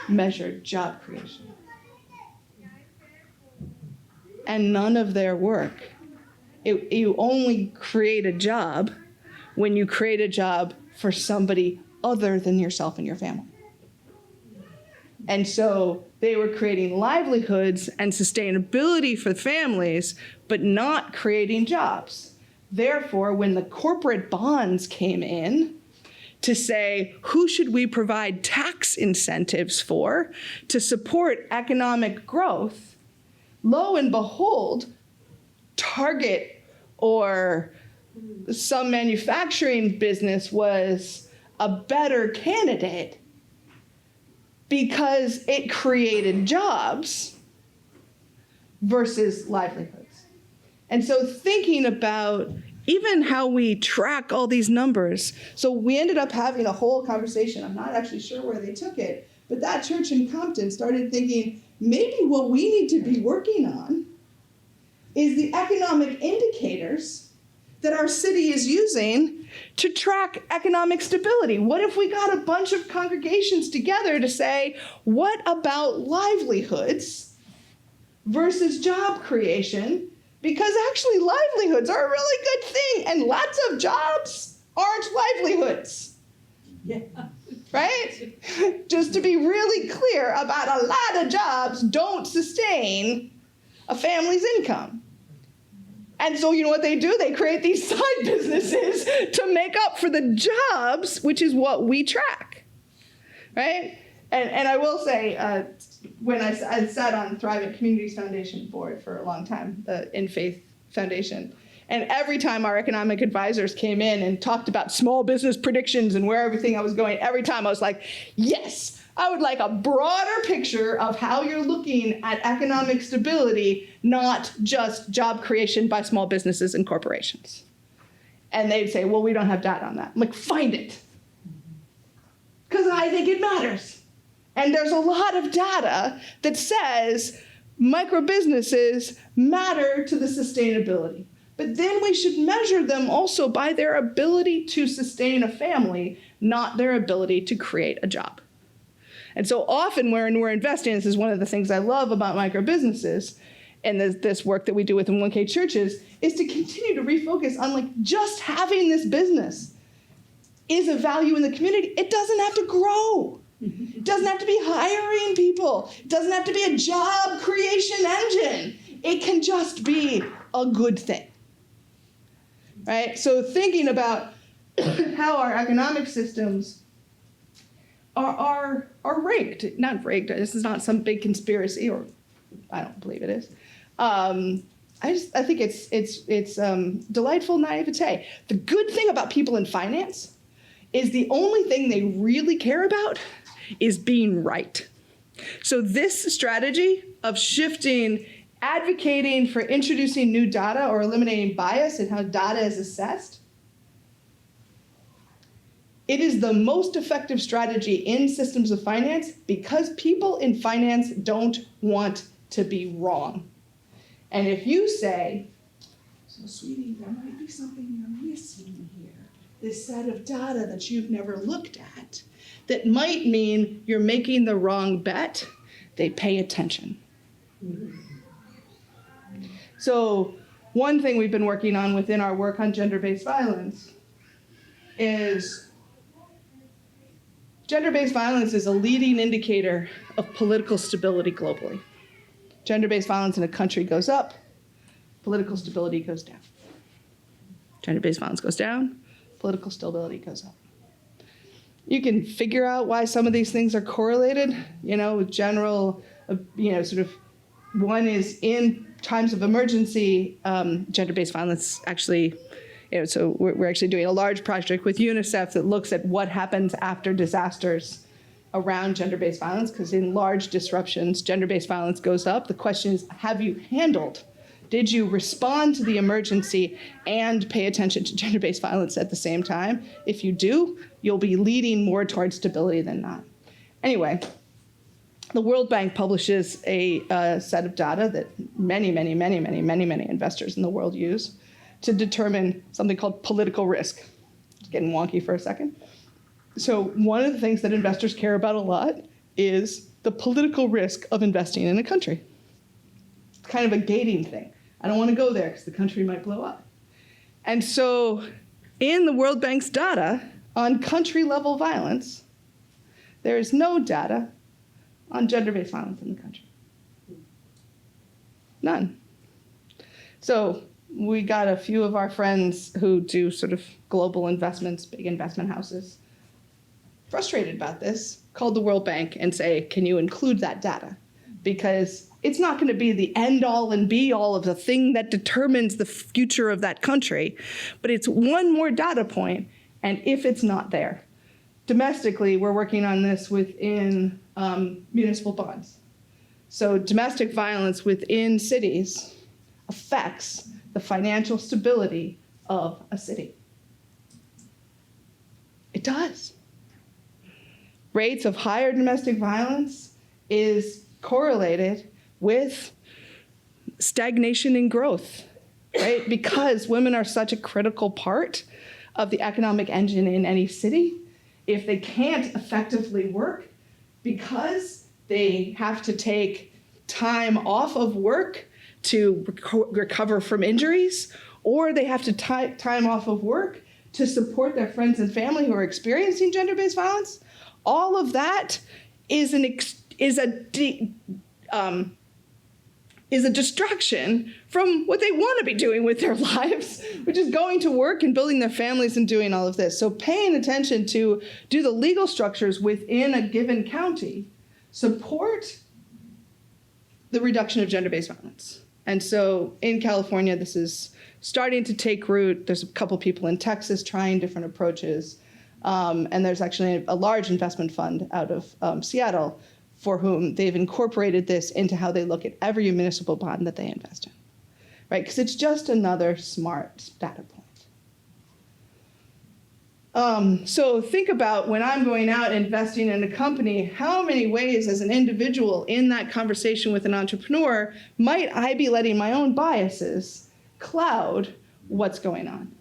measured job creation. And none of their work. You only create a job when you create a job for somebody other than yourself and your family. And so they were creating livelihoods and sustainability for families, but not creating jobs. Therefore, when the corporate bonds came in to say, who should we provide tax incentives for to support economic growth, lo and behold, Target or some manufacturing business was a better candidate because it created jobs versus livelihoods. And so thinking about even how we track all these numbers. So we ended up having a whole conversation. I'm not actually sure where they took it, but that church in Compton started thinking, maybe what we need to be working on is the economic indicators that our city is using to track economic stability. What if we got a bunch of congregations together to say, what about livelihoods versus job creation? Because actually livelihoods are a really good thing, and lots of jobs aren't livelihoods. Yeah. Right? Just to be really clear about a lot of jobs don't sustain a family's income. And so you know what they do? They create these side businesses to make up for the jobs, which is what we track, right? And I will say, when I sat on Thrivent Communities Foundation board for a long time, the In Faith Foundation, and every time our economic advisors came in and talked about small business predictions and where everything I was going, every time I was like, yes, I would like a broader picture of how you're looking at economic stability, not just job creation by small businesses and corporations. And they'd say, well, we don't have data on that. I'm like, find it. Because I think it matters. And there's a lot of data that says micro businesses matter to the sustainability. But then we should measure them also by their ability to sustain a family, not their ability to create a job. And so often when we're investing, this is one of the things I love about micro businesses and this work that we do within 1K churches, is to continue to refocus on like just having this business is a value in the community. It doesn't have to grow. It doesn't have to be hiring people. It doesn't have to be a job creation engine. It can just be a good thing, right? So thinking about how our economic systems are rigged, not rigged. This is not some big conspiracy, or I don't believe it is. I think it's delightful naivete. The good thing about people in finance is the only thing they really care about is being right. So this strategy of shifting, advocating for introducing new data or eliminating bias in how data is assessed, it is the most effective strategy in systems of finance because people in finance don't want to be wrong. And if you say, so sweetie, there might be something you're missing here, this set of data that you've never looked at, that might mean you're making the wrong bet, they pay attention. So one thing we've been working on within our work on gender-based violence is gender-based violence is a leading indicator of political stability globally. Gender-based violence in a country goes up, political stability goes down. Gender-based violence goes down, political stability goes up. You can figure out why some of these things are correlated, with general, sort of, one is in times of emergency, gender-based violence actually, so we're actually doing a large project with UNICEF that looks at what happens after disasters around gender-based violence, because in large disruptions, gender-based violence goes up. The question is, have you handled? Did you respond to the emergency and pay attention to gender-based violence at the same time? If you do, you'll be leading more towards stability than not. Anyway, the World Bank publishes a set of data that many investors in the world use to determine something called political risk. It's getting wonky for a second. So one of the things that investors care about a lot is the political risk of investing in a country. It's kind of a gating thing. I don't want to go there because the country might blow up. And so in the World Bank's data on country-level violence, there is no data on gender-based violence in the country. None. So we got a few of our friends who do sort of global investments, big investment houses, frustrated about this, called the World Bank and say, can you include that data? Because it's not going to be the end-all and be-all of the thing that determines the future of that country, but it's one more data point, and if it's not there. Domestically, we're working on this within municipal bonds. So domestic violence within cities affects the financial stability of a city. It does. Rates of higher domestic violence is correlated with stagnation in growth, right? Because women are such a critical part of the economic engine in any city. If they can't effectively work because they have to take time off of work to recover from injuries, or they have to take time off of work to support their friends and family who are experiencing gender-based violence, all of that is a distraction from what they want to be doing with their lives, which is going to work and building their families and doing all of this. So paying attention to, do the legal structures within a given county support the reduction of gender-based violence? And so in California, this is starting to take root. There's a couple people in Texas trying different approaches. And there's actually a large investment fund out of Seattle for whom they've incorporated this into how they look at every municipal bond that they invest in, right? Because it's just another smart data point. So think about when I'm going out investing in a company, how many ways as an individual in that conversation with an entrepreneur might I be letting my own biases cloud what's going on?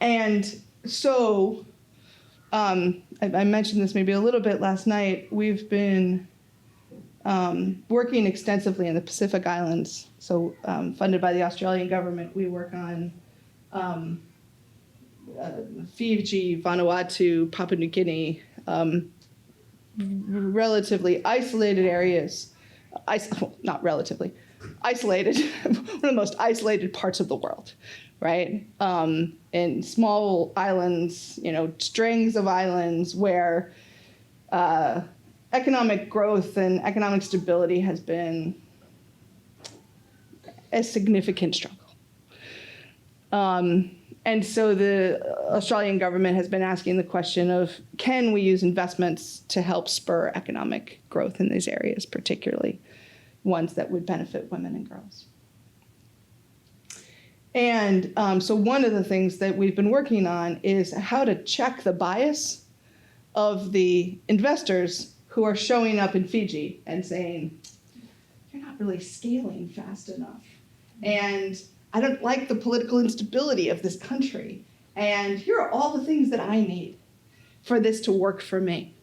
And so I mentioned this maybe a little bit last night. We've been working extensively in the Pacific Islands. So funded by the Australian government, we work on Fiji, Vanuatu, Papua New Guinea, relatively isolated areas. Not relatively, isolated, one of the most isolated parts of the world, right? In small islands, strings of islands where economic growth and economic stability has been a significant struggle. And so the Australian government has been asking the question of, can we use investments to help spur economic growth in these areas, particularly ones that would benefit women and girls? And so one of the things that we've been working on is how to check the bias of the investors who are showing up in Fiji and saying, you're not really scaling fast enough. And I don't like the political instability of this country. And here are all the things that I need for this to work for me.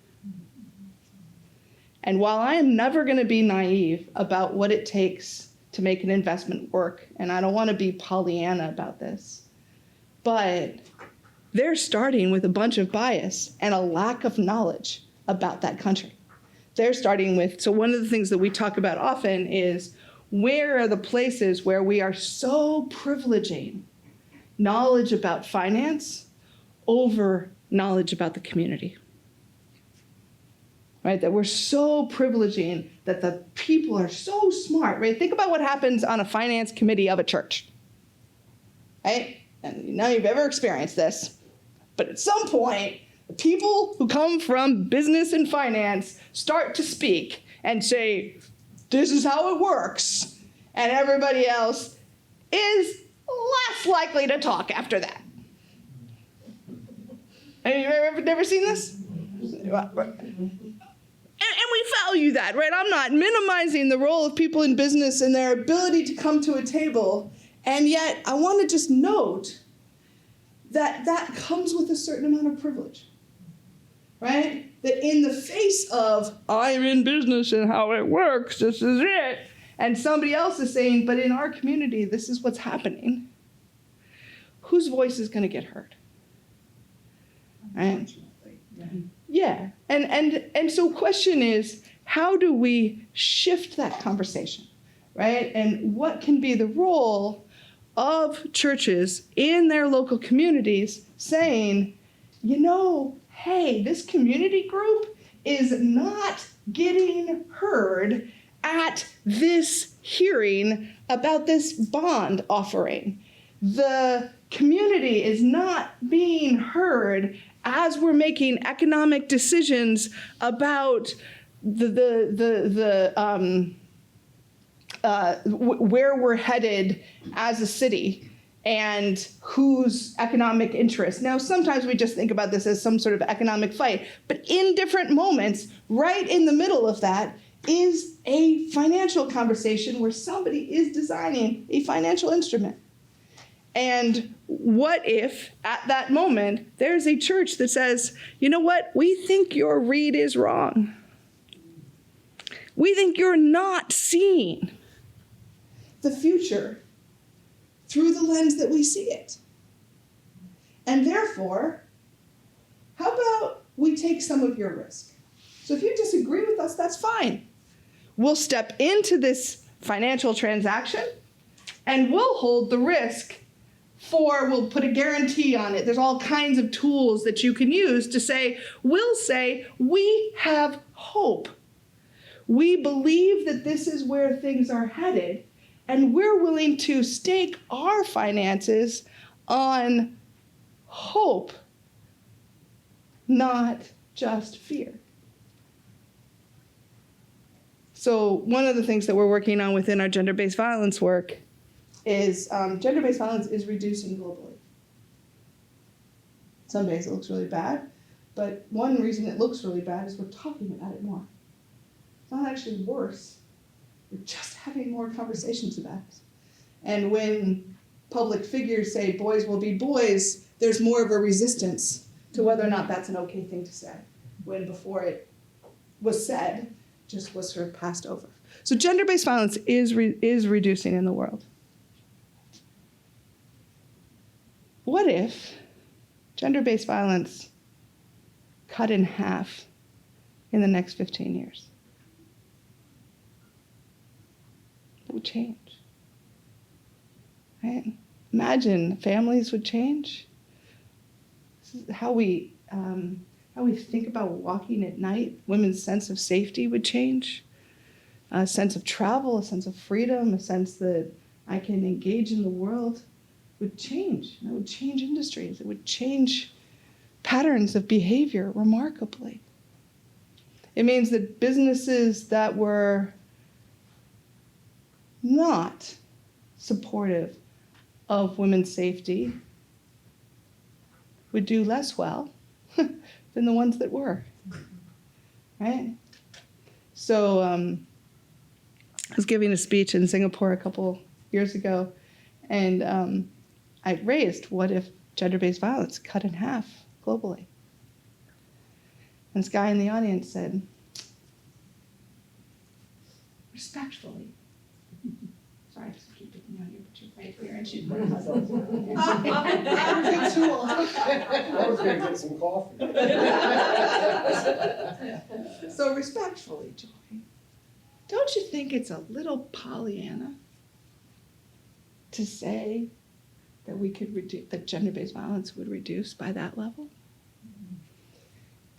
And while I am never going to be naive about what it takes to make an investment work, and I don't want to be Pollyanna about this, but they're starting with a bunch of bias and a lack of knowledge about that country. They're starting with, so one of the things that we talk about often is, where are the places where we are so privileging knowledge about finance over knowledge about the community? Right, that we're so privileging that the people are so smart, right? Think about what happens on a finance committee of a church, right? And none of you've ever experienced this, but at some point, the people who come from business and finance start to speak and say, this is how it works, and everybody else is less likely to talk after that. Have you ever never seen this? And we value that, right? I'm not minimizing the role of people in business and their ability to come to a table. And yet, I want to just note that that comes with a certain amount of privilege, right? That in the face of, I'm in business and how it works, this is it, and somebody else is saying, but in our community, this is what's happening, whose voice is going to get heard? Right? Unfortunately, yeah. Yeah, and so question is, how do we shift that conversation, right? And what can be the role of churches in their local communities saying, you know, hey, this community group is not getting heard at this hearing about this bond offering. The community is not being heard as we're making economic decisions about where we're headed as a city and whose economic interest. Now, sometimes we just think about this as some sort of economic fight, but in different moments, right in the middle of that is a financial conversation where somebody is designing a financial instrument. And what if, at that moment, there's a church that says, you know what, we think your read is wrong. We think you're not seeing the future through the lens that we see it. And therefore, how about we take some of your risk? So if you disagree with us, that's fine. We'll step into this financial transaction and we'll hold the risk. We'll put a guarantee on it. There's all kinds of tools that you can use to say, we'll say, we have hope. We believe that this is where things are headed, and we're willing to stake our finances on hope, not just fear. So one of the things that we're working on within our gender-based violence work is gender-based violence is reducing globally. Some days it looks really bad, but one reason it looks really bad is we're talking about it more. It's not actually worse. We're just having more conversations about it. And when public figures say boys will be boys, there's more of a resistance to whether or not that's an okay thing to say, when before it was said, just was sort of passed over. So gender-based violence is reducing in the world. What if gender-based violence cut in half in the next 15 years? What would change? Right? Imagine families would change. This is how we think about walking at night. Women's sense of safety would change. A sense of travel, a sense of freedom, a sense that I can engage in the world would change. It would change industries. It would change patterns of behavior remarkably. It means that businesses that were not supportive of women's safety would do less well than the ones that were, right? So I was giving a speech in Singapore a couple years ago, and I raised, what if gender-based violence cut in half globally? And this guy in the audience said, respectfully, sorry, I just keep picking on you, but you're right here, and she's wearing muzzles. I was gonna get some coffee. So respectfully, Joy, don't you think it's a little Pollyanna to say that we could reduce, that gender-based violence would reduce by that level?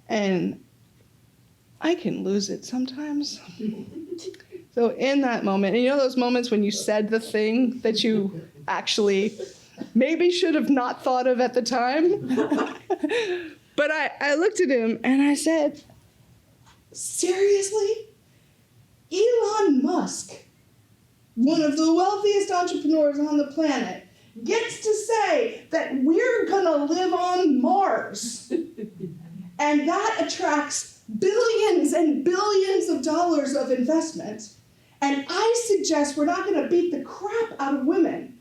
And I can lose it sometimes. So in that moment, and you know those moments when you said the thing that you actually maybe should have not thought of at the time? But I looked at him and I said, seriously? Elon Musk, one of the wealthiest entrepreneurs on the planet, gets to say that we're gonna live on Mars And that attracts billions and billions of dollars of investment. And I suggest we're not going to beat the crap out of women.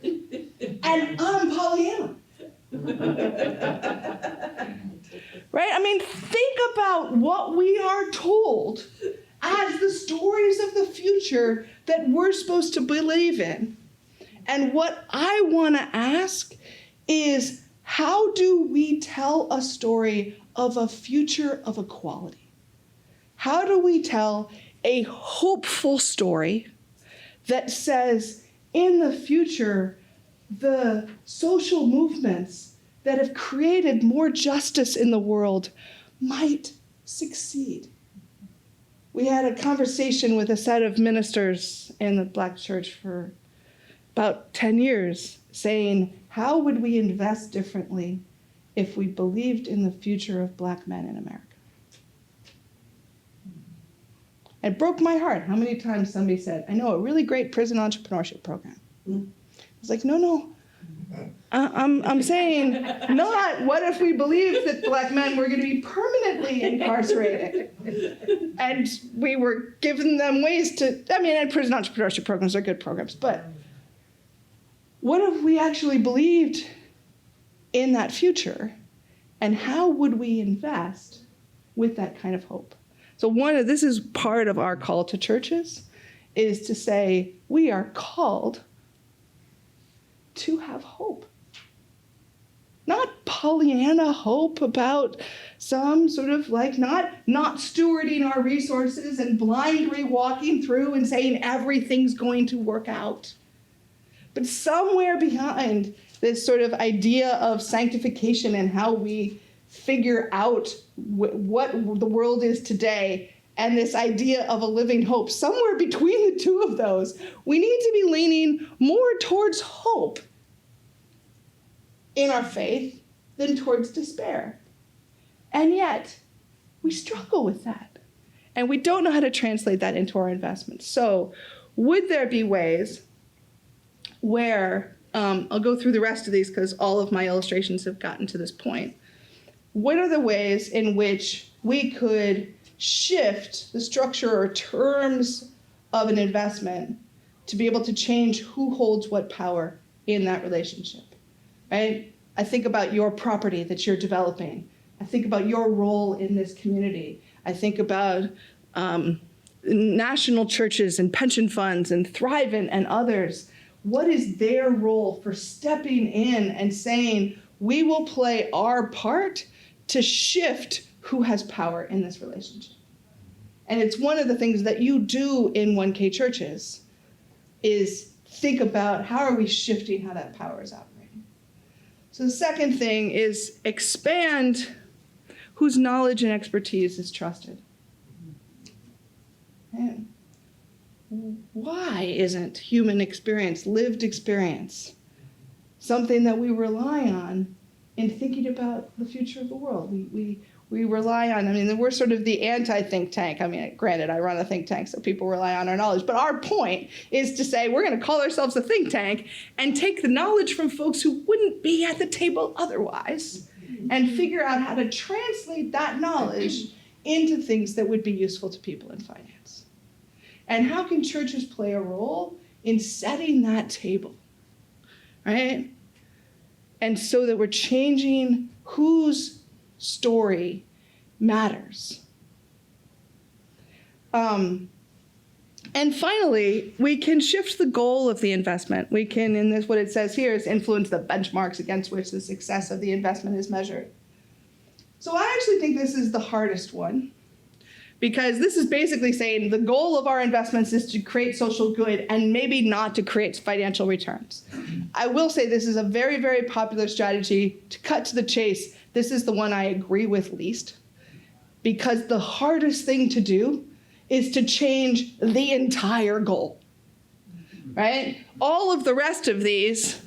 And I'm Pollyanna. Right? I mean, think about what we are told as the stories of the future that we're supposed to believe in. And what I want to ask is, how do we tell a story of a future of equality? How do we tell a hopeful story that says, in the future, the social movements that have created more justice in the world might succeed? We had a conversation with a set of ministers in the Black church for about 10 years, saying, how would we invest differently if we believed in the future of Black men in America? It broke my heart how many times somebody said, I know a really great prison entrepreneurship program. I was like, no. I'm saying, not what if we believed that Black men were going to be permanently incarcerated and we were giving them ways to, and prison entrepreneurship programs are good programs, but what if we actually believed in that future, and how would we invest with that kind of hope? So this is part of our call to churches, is to say we are called to have hope. Not Pollyanna hope about some sort of not stewarding our resources and blindly walking through and saying everything's going to work out. But somewhere behind this sort of idea of sanctification and how we figure out what the world is today, and this idea of a living hope, somewhere between the two of those, we need to be leaning more towards hope in our faith than towards despair. And yet, we struggle with that. And we don't know how to translate that into our investments. So, would there be ways where, I'll go through the rest of these because all of my illustrations have gotten to this point. What are the ways in which we could shift the structure or terms of an investment to be able to change who holds what power in that relationship, right? I think about your property that you're developing. I think about your role in this community. I think about national churches and pension funds and Thrivent and others. What is their role for stepping in and saying, we will play our part to shift who has power in this relationship? And it's one of the things that you do in 1K churches, is think about how are we shifting how that power is operating. So the second thing is expand whose knowledge and expertise is trusted. And why isn't human experience, lived experience, something that we rely on in thinking about the future of the world? We rely on, we're sort of the anti-think tank. Granted, I run a think tank, so people rely on our knowledge. But our point is to say we're going to call ourselves a think tank and take the knowledge from folks who wouldn't be at the table otherwise and figure out how to translate that knowledge into things that would be useful to people in finance. And how can churches play a role in setting that table, right? And so that we're changing whose story matters. And finally, we can shift the goal of the investment. We can, in this, what it says here is influence the benchmarks against which the success of the investment is measured. So I actually think this is the hardest one, because this is basically saying the goal of our investments is to create social good and maybe not to create financial returns. I will say this is a very, very popular strategy. To cut to the chase, this is the one I agree with least, because the hardest thing to do is to change the entire goal, right? All of the rest of these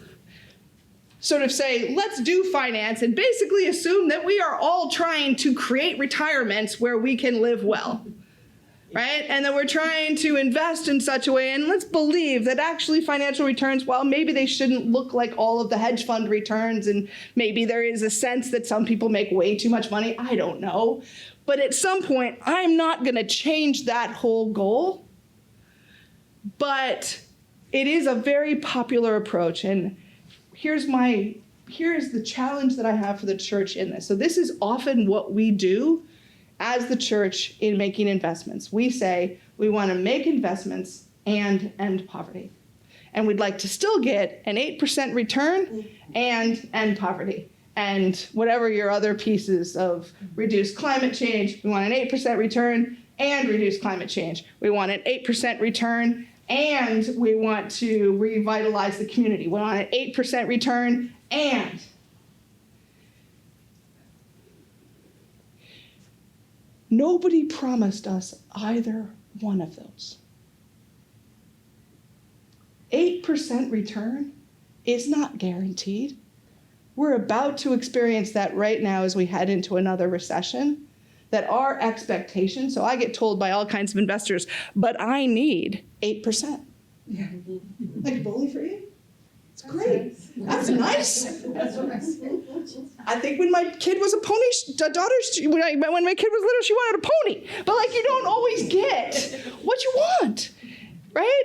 sort of say, let's do finance and basically assume that we are all trying to create retirements where we can live well. right? And that we're trying to invest in such a way, and let's believe that actually financial returns, while maybe they shouldn't look like all of the hedge fund returns, and maybe there is a sense that some people make way too much money, I don't know. But at some point, I'm not going to change that whole goal. But it is a very popular approach, and here's the challenge that I have for the church in this. So this is often what we do as the church in making investments. We say we want to make investments and end poverty. And we'd like to still get an 8% return and end poverty. And whatever your other pieces of reduce climate change, we want an 8% return and reduce climate change. We want an 8% return and we want to revitalize the community. We want an 8% return and. Nobody promised us either one of those. 8% return is not guaranteed. We're about to experience that right now as we head into another recession, that our expectation, so I get told by all kinds of investors, but I need 8%. Yeah. Like bully for you? It's great. That's nice. That's nice. I think when my kid was a pony, when my kid was little, she wanted a pony. But like, you don't always get what you want, right?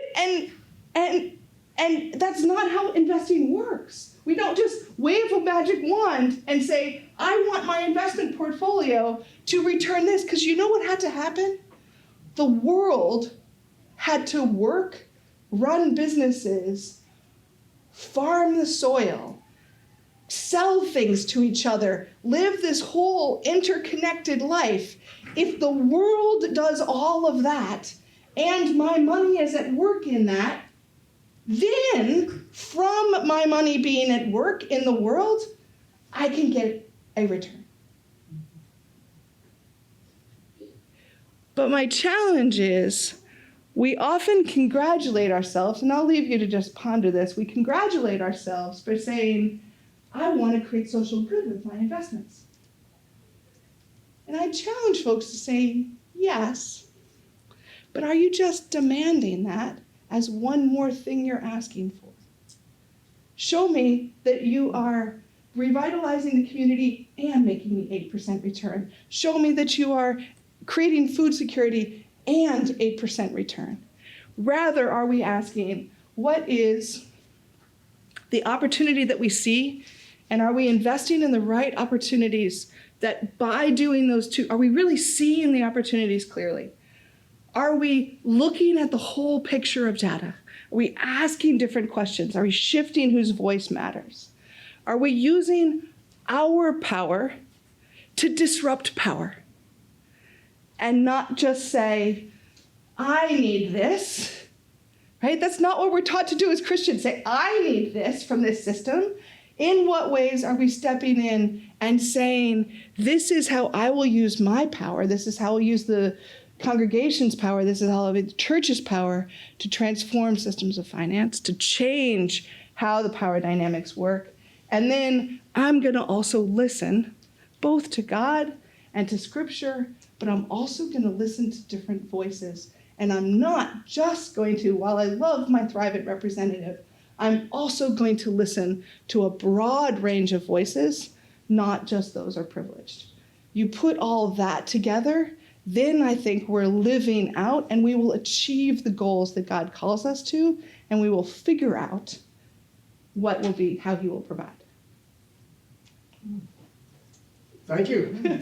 And that's not how investing works. We don't just wave a magic wand and say, I want my investment portfolio to return this, because you know what had to happen? The world had to work, run businesses, farm the soil, sell things to each other, live this whole interconnected life. If the world does all of that and my money is at work in that, then from my money being at work in the world, I can get a return. But my challenge is, we often congratulate ourselves, and I'll leave you to just ponder this. We congratulate ourselves for saying, I want to create social good with my investments. And I challenge folks to say, yes, but are you just demanding that as one more thing you're asking for? Show me that you are revitalizing the community and making me 8% return. Show me that you are creating food security and 8% return. Rather, are we asking, what is the opportunity that we see, and are we investing in the right opportunities that by doing those two, are we really seeing the opportunities clearly? Are we looking at the whole picture of data? Are we asking different questions? Are we shifting whose voice matters? Are we using our power to disrupt power? And not just say, I need this, right? That's not what we're taught to do as Christians. Say, I need this from this system. In what ways are we stepping in and saying, this is how I will use my power. This is how I'll use the congregation's power. This is how I'll use the church's power to transform systems of finance, to change how the power dynamics work. And then I'm going to also listen both to God and to Scripture, but I'm also going to listen to different voices. And I'm not just going to, while I love my Thrivent representative, I'm also going to listen to a broad range of voices, not just those who are privileged. You put all that together, then I think we're living out and we will achieve the goals that God calls us to, and we will figure out what will be, how He will provide. Thank you.